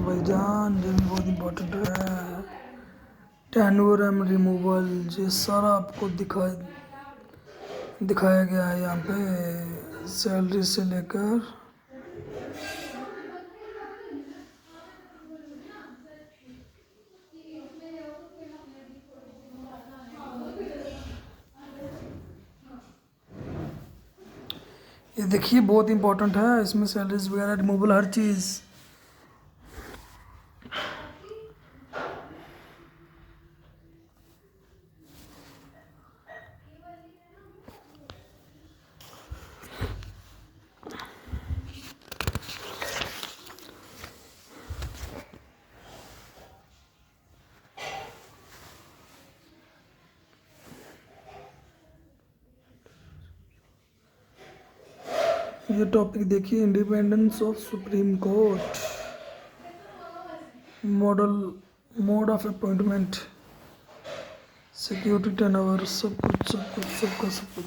भाईजान, जो भी बहुत इम्पोर्टेंट है। टेन्योर एंड रिमूवल, ये सारा आपको दिखाया गया है यहाँ पे, सैलरी से लेकर ये देखिए बहुत इंपॉर्टेंट है, इसमें सैलरीज वगैरह रिमूवल हर चीज़। ये टॉपिक देखिए, independence of supreme court, model, mode of appointment, security turn over, सब कुछ सब कुछ सबका सब कुछ।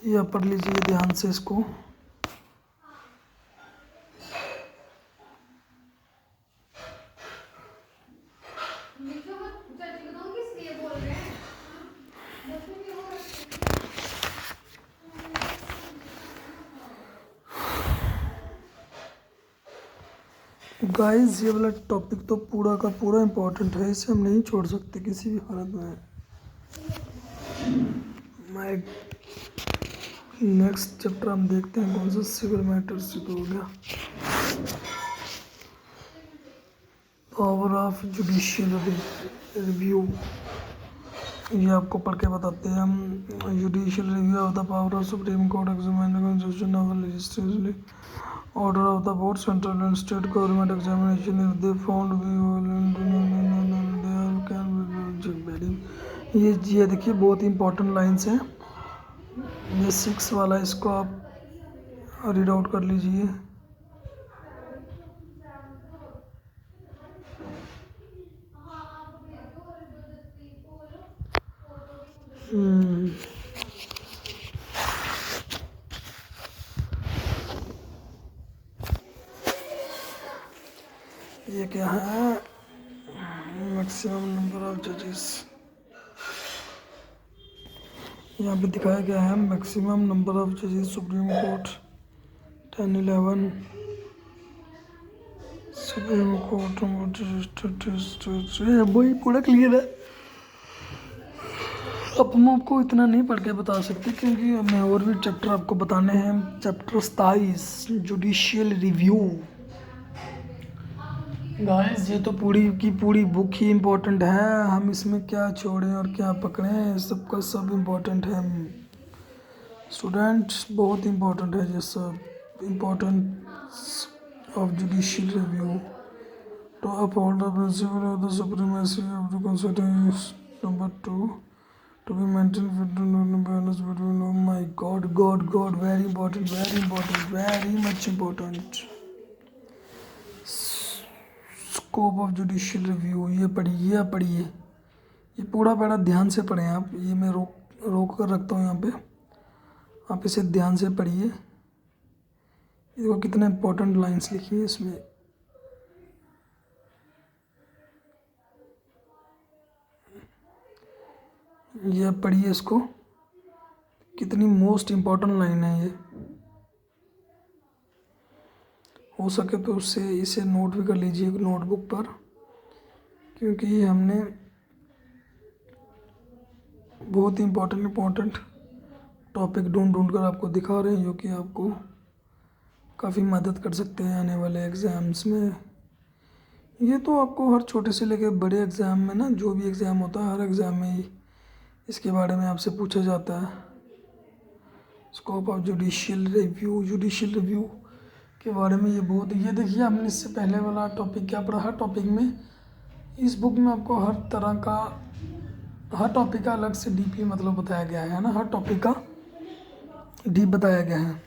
ये आप पढ़ लीजिए ध्यान से इसको। गाइस ये वाला टॉपिक तो पूरा का पूरा इम्पोर्टेंट है, इसे हम नहीं छोड़ सकते किसी भी हालत में। मैं नेक्स्ट चैप्टर हम देखते हैं कौन सा, सिविल मैटर्स से तो हो गया। पावर ऑफ जुडिशियल रिव्यू, ये आपको पढ़ के बताते हैं हम। Judicial review of the power of supreme court examine constitution of legislative order of the board central and state government examination if they found ये देखिए बहुत इंपॉर्टेंट लाइंस हैं। ये 6 वाला, इसको आप रीड आउट कर लीजिए। ये क्या है, मैक्सिमम नंबर ऑफ जजेस, यहाँ पे दिखाया गया है मैक्सिमम नंबर ऑफ जजेस सुप्रीम कोर्ट 10 11 सुप्रीम कोर्ट। वही पूरा क्लियर है। अब हम आपको इतना नहीं पढ़ के बता सकते क्योंकि हमें और भी चैप्टर आपको बताने हैं। Chapter 27 judicial review. गाइस ये तो पूरी की पूरी बुक ही इम्पोर्टेंट है, हम इसमें क्या छोड़ें और क्या पकड़ें, सबका सब इम्पोर्टेंट है स्टूडेंट्स, बहुत इम्पोर्टेंट है ये सब। Importance of judicial review to uphold the principle of the supremacy of the constitution. Number 2 to be maintained between balance between, oh my god, very important, very much important। Scope of judicial review, ये पढ़िए, ये पूरा पढ़ा, ध्यान से पढ़ें आप। ये मैं रोक कर रखता हूँ यहाँ पे, आप इसे ध्यान से पढ़िए। देखो कितने इंपॉर्टेंट लाइंस लिखी है इसमें। ये पढ़िए इसको, कितनी मोस्ट इम्पॉर्टेंट लाइन है ये। हो सके तो उससे इसे नोट भी कर लीजिए नोटबुक पर, क्योंकि हमने बहुत इम्पोर्टेंट टॉपिक ढूंढ कर आपको दिखा रहे हैं, जो कि आपको काफ़ी मदद कर सकते हैं आने वाले एग्ज़ाम्स में। ये तो आपको हर छोटे से लेकर बड़े एग्ज़ाम में ना, जो भी एग्ज़ाम होता है हर एग्ज़ाम में इसके बारे में आपसे पूछा जाता है। स्कोप ऑफ जुडिशियल रिव्यू के बारे में ये बहुत, ये देखिए हमने इससे पहले वाला टॉपिक क्या पढ़ा। हर टॉपिक में इस बुक में आपको हर टॉपिक का अलग से डीपली मतलब बताया गया है ना, हर टॉपिक का डीप बताया गया है।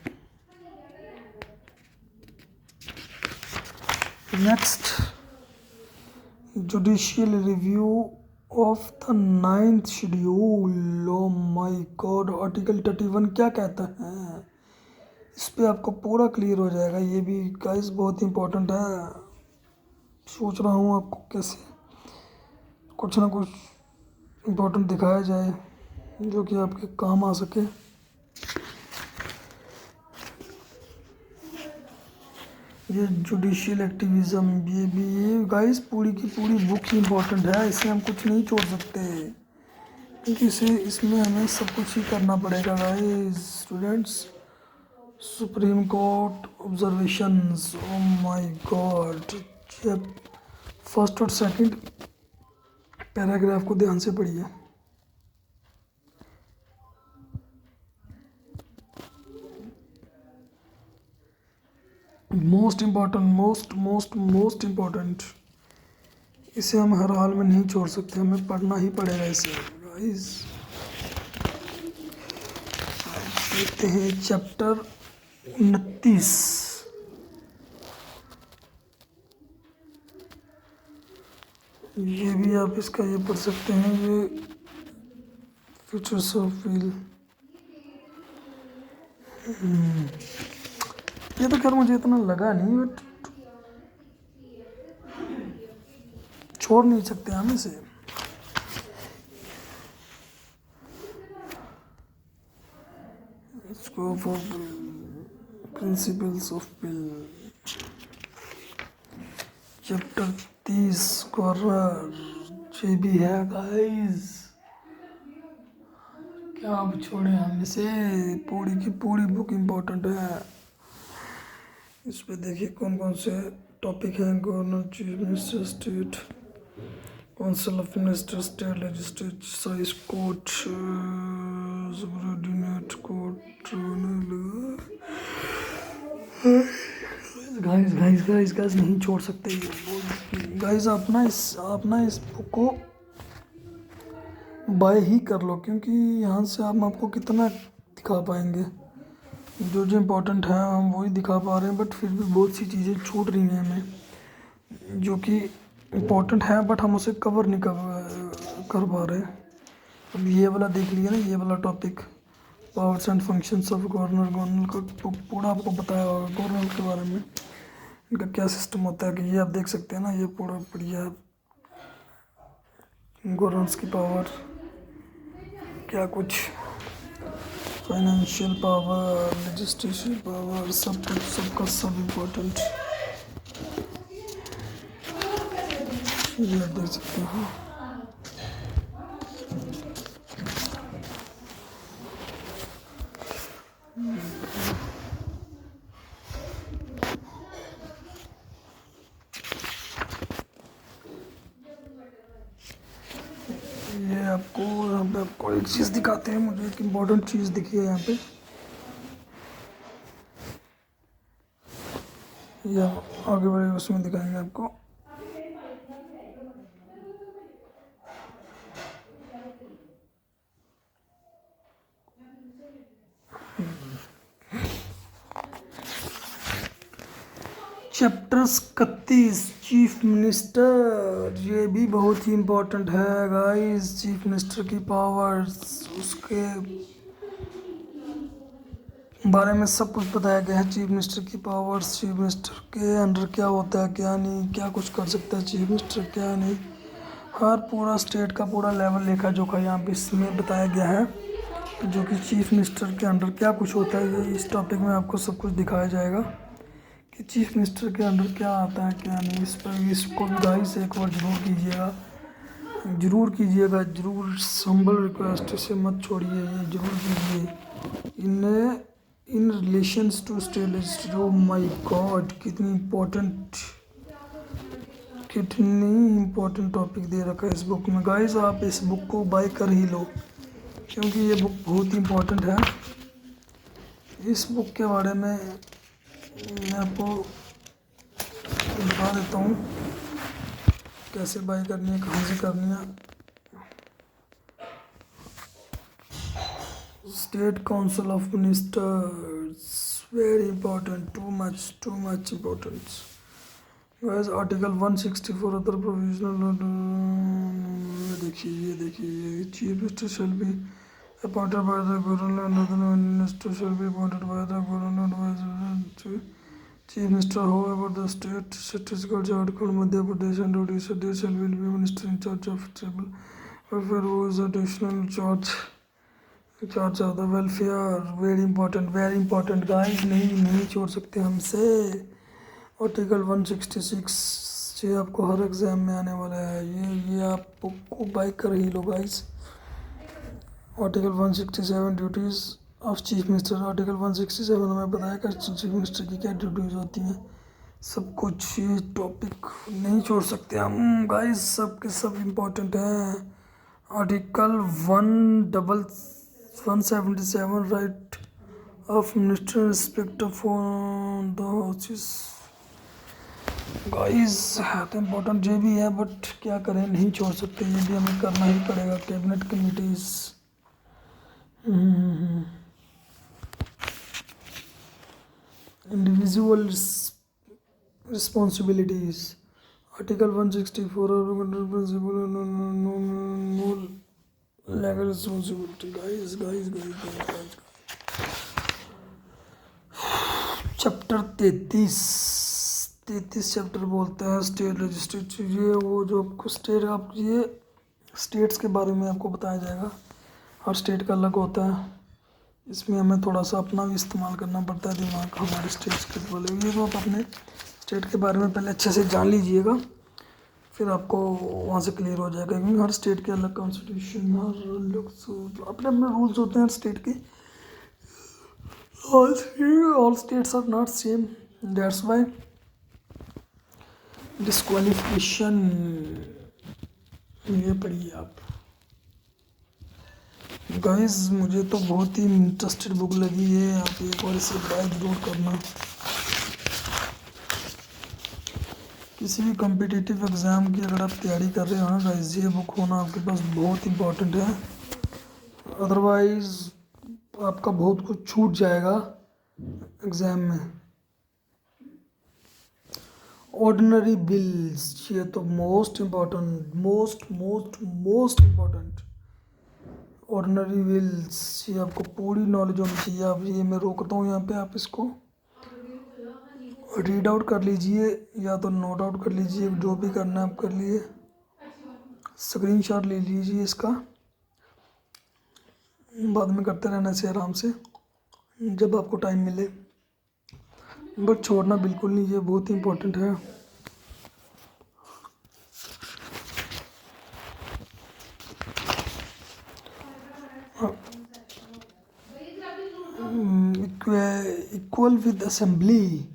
Next, judicial review of the 9th schedule. O my God, article 31 क्या कहता है, इस पे आपको पूरा क्लियर हो जाएगा। ये भी गाइस बहुत इंपॉर्टेंट है। सोच रहा हूँ आपको कैसे कुछ ना कुछ इम्पोर्टेंट दिखाया जाए जो कि आपके काम आ सके। ये जुडिशियल एक्टिविज़म, ये गाइस पूरी की पूरी बुक ही इम्पोर्टेंट है, इसे हम कुछ नहीं छोड़ सकते क्योंकि इसमें हमें सब कुछ ही करना पड़ेगा guys students. Supreme court observations, O my God, first और सेकंड पैराग्राफ को ध्यान से पढ़िए। मोस्ट इम्पॉर्टेंट, इसे हम हर हाल में नहीं छोड़ सकते, हमें पढ़ना ही पड़ेगा इसे गाइस। देखते हैं चैप्टर 29। ये भी आप इसका ये पढ़ सकते हैं, ये फीचर्स ऑफ व्हील। ये तो खैर मुझे इतना लगा नहीं, बट छोड़ नहीं सकते हम इसे। Scope of principles of wheel, chapter 30 corner ये भी है गाइस। क्या आप छोड़े हम इसे, पूरी की पूरी बुक इम्पोर्टेंट है। इस पे देखिए कौन कौन से टॉपिक हैं। Governor, chief minister, state council of minister, state legislature, size court, subordinate court, guys नहीं छोड़ सकते गाइस। आप ना इस बुक को बाय ही कर लो, क्योंकि यहाँ से हम आपको कितना दिखा पाएंगे। जो जो इम्पोर्टेंट है हम वही दिखा पा रहे हैं, बट फिर भी बहुत सी चीज़ें छूट रही हैं हमें जो कि इम्पोर्टेंट है, बट हम उसे कवर नहीं कर पा रहे। अब ये वाला देख लिया ना, ये वाला topic, powers and functions of governor. Governor का पूरा आपको बताया होगा गवर्नर के बारे में, इनका क्या सिस्टम होता है। कि ये आप देख सकते हैं ना, ये पूरा बढ़िया गवर्नेंस की पावर, क्या कुछ फाइनेंशियल पावर, लेजिस्लेटिव पावर, सब कुछ, सबका सब इम्पोर्टेंट ये आप देख सकते हैं। ये आपको यहाँ पे आपको एक चीज़ दिखाते हैं, मुझे एक इम्पोर्टेंट चीज़ दिखी है यहाँ पे। ये आगे बढ़े उसमें दिखाएंगे आपको। चैप्टर 31 चीफ मिनिस्टर, ये भी बहुत ही इम्पोर्टेंट है गाइस। चीफ मिनिस्टर की पावर्स, उसके बारे में सब कुछ बताया गया है। चीफ मिनिस्टर की पावर्स, चीफ मिनिस्टर के अंडर क्या होता है, क्या नहीं, क्या कुछ कर सकता है चीफ मिनिस्टर, क्या नहीं। हर पूरा स्टेट का पूरा लेवल लेखा जोखा यहाँ पे इसमें बताया गया है, जो कि चीफ मिनिस्टर के अंडर क्या कुछ होता है। ये इस टॉपिक में आपको सब कुछ दिखाया जाएगा कि चीफ मिनिस्टर के अंडर क्या आता है, क्या नहीं। इस पर इसको भी गाइस एक बार जरूर कीजिएगा, जरूर संबल रिक्वेस्ट, इसे मत छोड़िए, ये जरूर कीजिए। In relations to state legislature, oh my god, कितनी इम्पोर्टेंट टॉपिक दे रखा है इस बुक में गाइस। आप इस बुक को बाय कर ही लो, क्योंकि ये बुक बहुत ही इम्पोर्टेंट है। इस बुक के बारे में मैं आपको बता देता हूँ कैसे बाय करनी है, कहाँ से करनी है। State council of ministers, very important, to much important guys. Article 164 other provisional, ये देखिए chief minister shall be appointed by the governor and other minister shall be appointed by the governor by chief minister. However, the state Chhattisgarh, Jharkhand, Madhya Pradesh and Odisha, there shall be a minister in charge of tribal welfare who is additional charge of the welfare. Very important guys, नहीं छोड़ सकते हमसे। Article 166 ये आपको हर exam में आने वाला है, ये आप बुक को बाय कर ही लो guys. Article 167 duties of chief minister, article 167 हमें बताया कि चीफ मिनिस्टर की क्या ड्यूटीज होती हैं, सब कुछ। ये टॉपिक नहीं छोड़ सकते हम गाइस, सब के सब इम्पोर्टेंट हैं। Article 177 right of minister respect on the houses guys, है तो इम्पोर्टेंट ये भी है, बट क्या करें, नहीं छोड़ सकते, ये भी हमें करना ही पड़ेगा। Cabinet committees, individual responsibilities, article 164 principle no legal responsibility. Guys chapter 33 chapter बोलते हैं स्टेट रजिस्ट्रेशन। ये वो जो आपको स्टेट, आप ये स्टेट्स के बारे में आपको बताया जाएगा। हर स्टेट का अलग होता है, इसमें हमें थोड़ा सा अपना भी इस्तेमाल करना पड़ता है दिमाग, हमारे स्टेट्स के बोले। ये तो आप अपने स्टेट के बारे में पहले अच्छे से जान लीजिएगा, फिर आपको वहाँ से क्लियर हो जाएगा। क्योंकि हर स्टेट के अलग कॉन्स्टिट्यूशन, हर अपने अपने रूल्स होते हैं हर स्टेट के। all states are not same, that's why disqualification। ये पढ़िए आप गाइस, मुझे तो बहुत ही इंटरेस्टेड बुक लगी है। आप एक बार इसे बाय जरूर करना। किसी भी कॉम्पिटिटिव एग्ज़ाम की अगर आप तैयारी कर रहे हो ना गाइस, ये बुक होना आपके पास बहुत इंपॉर्टेंट है। अदरवाइज़ आपका बहुत कुछ छूट जाएगा एग्ज़ाम में। ऑर्डिनरी बिल्स, ये तो most important, most important. Ordinary bills, ये आपको पूरी नॉलेज होनी चाहिए। आप ये मैं रोकता हूँ यहाँ पे, आप इसको रीड आउट कर लीजिए या तो नोट आउट कर लीजिए, जो भी करना है आप कर लिए। स्क्रीनशॉट ले लीजिए इसका, बाद में करते रहना से आराम से जब आपको टाइम मिले, बट छोड़ना बिल्कुल नहीं, ये बहुत इम्पोर्टेंट है। इक्वल विद असेंबली,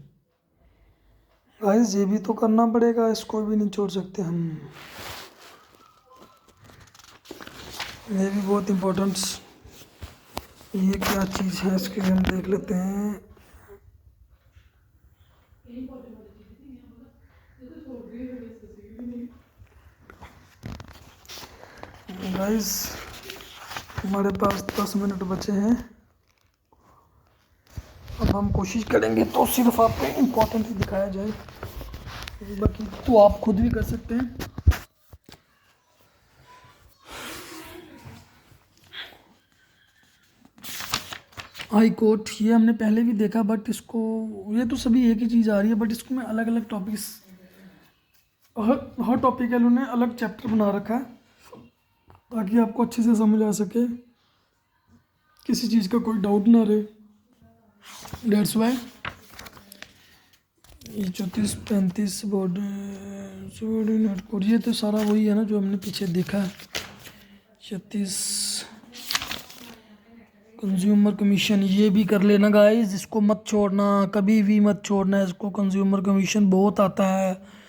गाइस ये भी तो करना पड़ेगा, इसको भी नहीं छोड़ सकते हम। ये भी बहुत इम्पोर्टेंट। ये क्या चीज़ है इसके हम देख लेते हैं। गाइस हमारे पास 10 मिनट बचे हैं, अब हम कोशिश करेंगे तो सिर्फ आपको इम्पोर्टेंट ही दिखाया जाए, बाकी तो आप खुद भी कर सकते हैं। हाई कोर्ट, ये हमने पहले भी देखा, बट इसको, ये तो सभी एक ही चीज़ आ रही है, बट इसको मैं अलग अलग टॉपिक्स, हर टॉपिक के लिए उन्होंने अलग चैप्टर बना रखा है ताकि आपको अच्छे से समझ आ सके, किसी चीज़ का कोई डाउट ना रहे। डेट्स वाई ये 34-35 बोर्ड कोड, ये तो सारा वही है ना जो हमने पीछे देखा है। 36 कंज्यूमर कमीशन, ये भी कर लेना गाइस, इसको मत छोड़ना, कभी भी मत छोड़ना इसको। कंज्यूमर कमीशन बहुत आता है,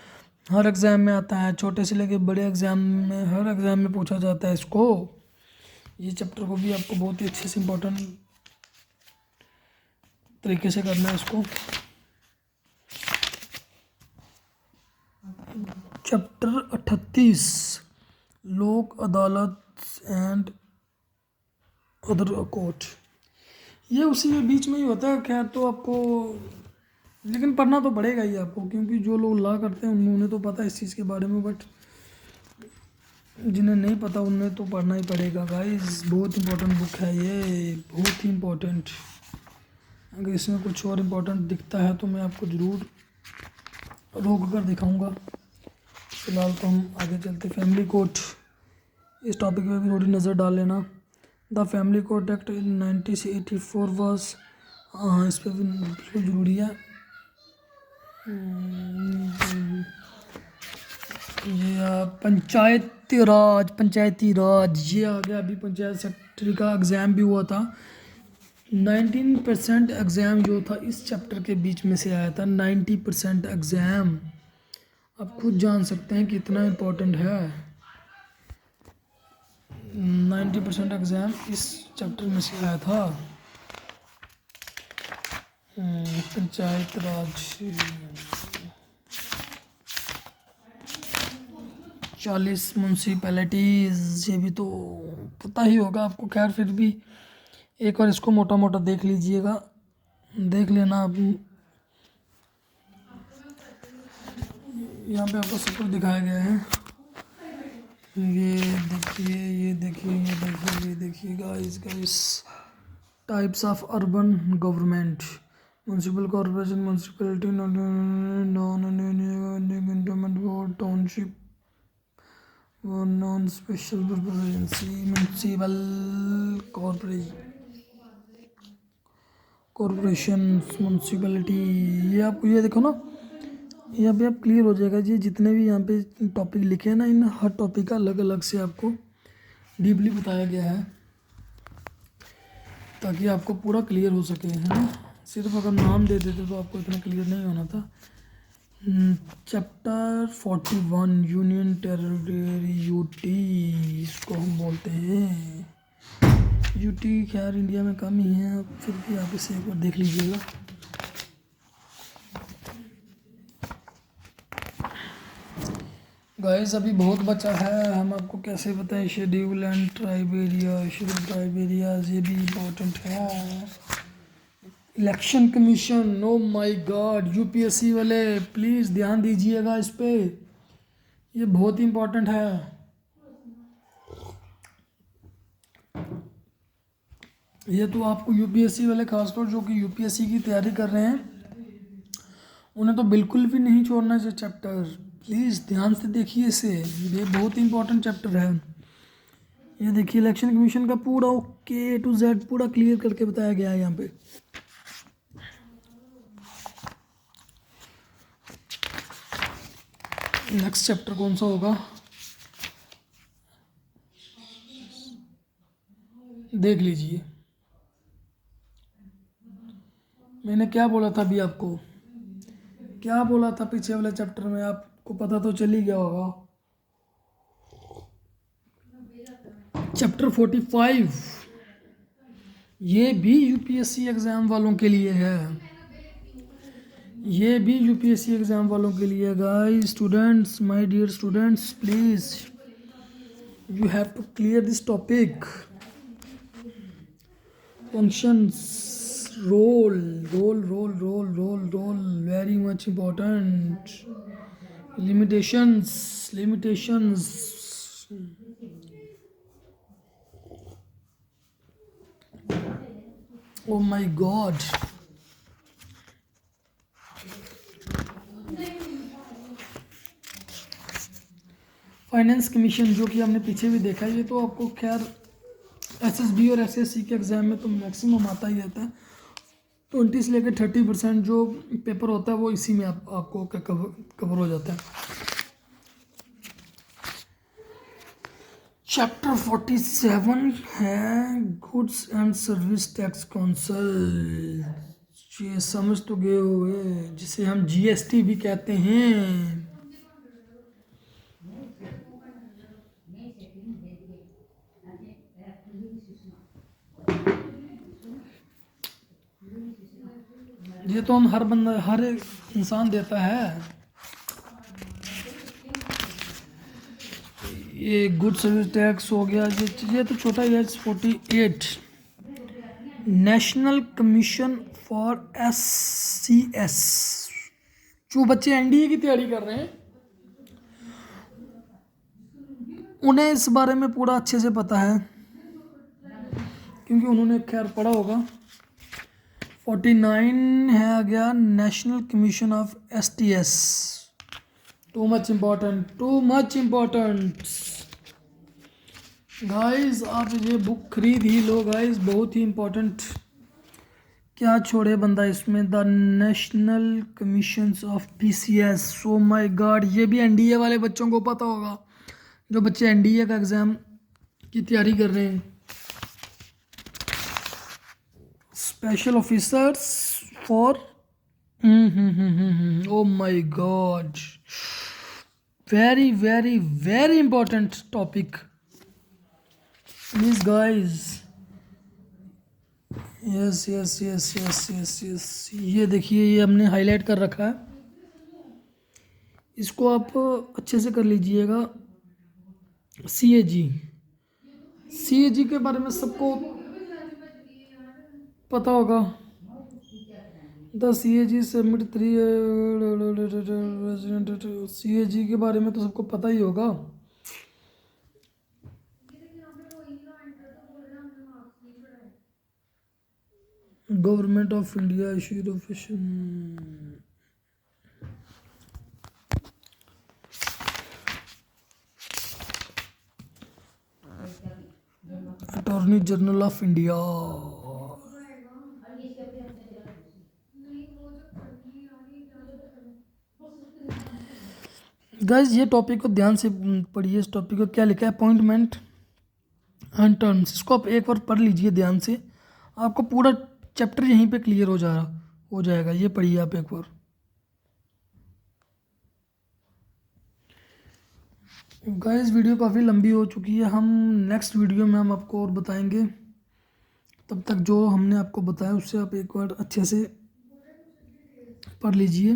हर एग्ज़ाम में आता है, छोटे से लेके बड़े एग्ज़ाम में, हर एग्ज़ाम में पूछा जाता है इसको। ये चैप्टर को भी आपको बहुत ही अच्छे से इम्पोर्टेंट तरीके से करना है इसको। चैप्टर 38 लोक अदालत एंड अदर कोर्ट, ये उसी के बीच में ही होता है। खैर तो आपको लेकिन पढ़ना तो पड़ेगा ही आपको, क्योंकि जो लोग लॉ करते हैं उन्हें तो पता है इस चीज़ के बारे में, बट जिन्हें नहीं पता उन्हें तो पढ़ना ही पड़ेगा गाइस। बहुत इंपॉर्टेंट बुक है ये, बहुत ही इम्पोर्टेंट। अगर इसमें कुछ और इम्पोर्टेंट दिखता है तो मैं आपको ज़रूर रोक कर दिखाऊंगा। फिलहाल तो हम आगे चलते। फैमिली कोर्ट, इस टॉपिक पे भी थोड़ी नज़र डाल लेना। The family court act 1984 was, हाँ इस पर भी बिल्कुल ज़रूरी है। ये पंचायती राज ये आ गया। अभी पंचायत सेक्रेटरी का एग्ज़ाम भी हुआ था। 19% एग्ज़ाम जो था इस चैप्टर के बीच में से आया था। 90% एग्ज़ाम, आप खुद जान सकते हैं कितना इम्पोर्टेंट है। 90% एग्ज़ाम इस चैप्टर में से आया था। पंचायत राज 40 म्यूनसिपैलिटीज़, ये भी तो पता ही होगा आपको। खैर फिर भी एक बार इसको मोटा मोटा देख लीजिएगा, देख लेना आप, यहाँ पे आपको सब कुछ दिखाया गया है। ये देखिए, ये देखिए, ये देखिए, ये देखिए guys, types of urban government, municipal corporation, municipality, non government board, township, non special purpose agency, municipal corporation, municipality. ये आप ये देखो ना, यहाँ पे आप क्लियर हो जाएगा। ये जितने भी यहाँ पे टॉपिक लिखे हैं ना, इन हर टॉपिक का अलग अलग से आपको डीपली बताया गया है, ताकि आपको पूरा क्लियर हो सके, है ना। सिर्फ अगर नाम दे देते तो आपको इतना क्लियर नहीं होना था। चैप्टर 41 यूनियन टेरिटरी, यूटी इसको हम बोलते हैं। यूटी खैर इंडिया में कम ही है, फिर भी आप इसे एक बार देख लीजिएगा। गाइस अभी बहुत बचा है, हम आपको कैसे बताएं। Schedule and tribe area, schedule tribe areas, ये भी इम्पोर्टेंट है। Election commission, O my God, UPSC वाले प्लीज़ ध्यान दीजिएगा इस पे, ये बहुत इम्पोर्टेंट है। ये तो आपको यूपीएससी वाले खासकर जो कि यूपीएससी की तैयारी कर रहे हैं, उन्हें तो बिल्कुल भी नहीं छोड़ना चाहिए चैप्टर। प्लीज़ ध्यान से देखिए इसे, ये बहुत इंपॉर्टेंट चैप्टर है। ये देखिए इलेक्शन कमीशन का पूरा ओके टू जेड पूरा क्लियर करके बताया गया है यहाँ पे। नेक्स्ट चैप्टर कौन सा होगा देख लीजिए। मैंने क्या बोला था अभी आपको, क्या बोला था पीछे वाले चैप्टर में, आपको पता तो चल ही गया होगा। चैप्टर 45 ये भी यूपीएससी एग्ज़ाम वालों के लिए है, ये भी यूपीएससी एग्ज़ाम वालों के लिए। Guys students, my dear students, please you have to clear this topic. Functions, role, very much important. Limitations, oh my God. Finance commission जो कि हमने पीछे भी देखा है, ये तो आपको खैर एसएसबी और एसएससी के एग्ज़ाम में तो मैक्सिमम आता ही रहता है। 20 से लेकर 30% जो पेपर होता है वो इसी में आपको कवर हो जाता है। चैप्टर 47 है goods and service tax council, ये समझ तो गए हुए, जिसे हम जीएसटी भी कहते हैं। ये तो हम हर बंदा, हर एक इंसान देता है। ये गुड सर्विस टैक्स हो गया, ये तो छोटा ही है। 48 नेशनल कमीशन फॉर एससीएस, जो बच्चे एनडीए की तैयारी कर रहे हैं उन्हें इस बारे में पूरा अच्छे से पता है, क्योंकि उन्होंने खैर पढ़ा होगा। 49 है आ गया national commission of STS, to much important guys. आप ये बुक खरीद ही लो गाइस, बहुत ही इम्पोर्टेंट। क्या छोड़े बंदा इसमें, the national commission of PCS, O my God, ये भी एनडीए वाले बच्चों को पता होगा, जो बच्चे एनडीए का एग्ज़ाम की तैयारी कर रहे हैं। Special officers for, O my God, very important topic please guys. Yes, ये देखिए, ये हमने हाईलाइट कर रखा है, इसको आप अच्छे से कर लीजिएगा। सीएजी के बारे में सबको पता होगा। द CAG सबमिट 3 CAG के बारे में तो सबको पता ही होगा। Government of India issued official attorney general of India. Guys ये टॉपिक को ध्यान से पढ़िए। इस टॉपिक को क्या लिखा है, अपॉइंटमेंट एंड टर्म्स। इसको आप एक बार पढ़ लीजिए ध्यान से, आपको पूरा चैप्टर यहीं पे क्लियर हो जाएगा। ये पढ़िए आप एक बार। गाइस वीडियो काफ़ी लंबी हो चुकी है, हम नेक्स्ट वीडियो में हम आपको और बताएंगे। तब तक जो हमने आपको बताया उससे आप एक बार अच्छे से पढ़ लीजिए,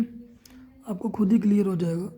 आपको खुद ही क्लियर हो जाएगा।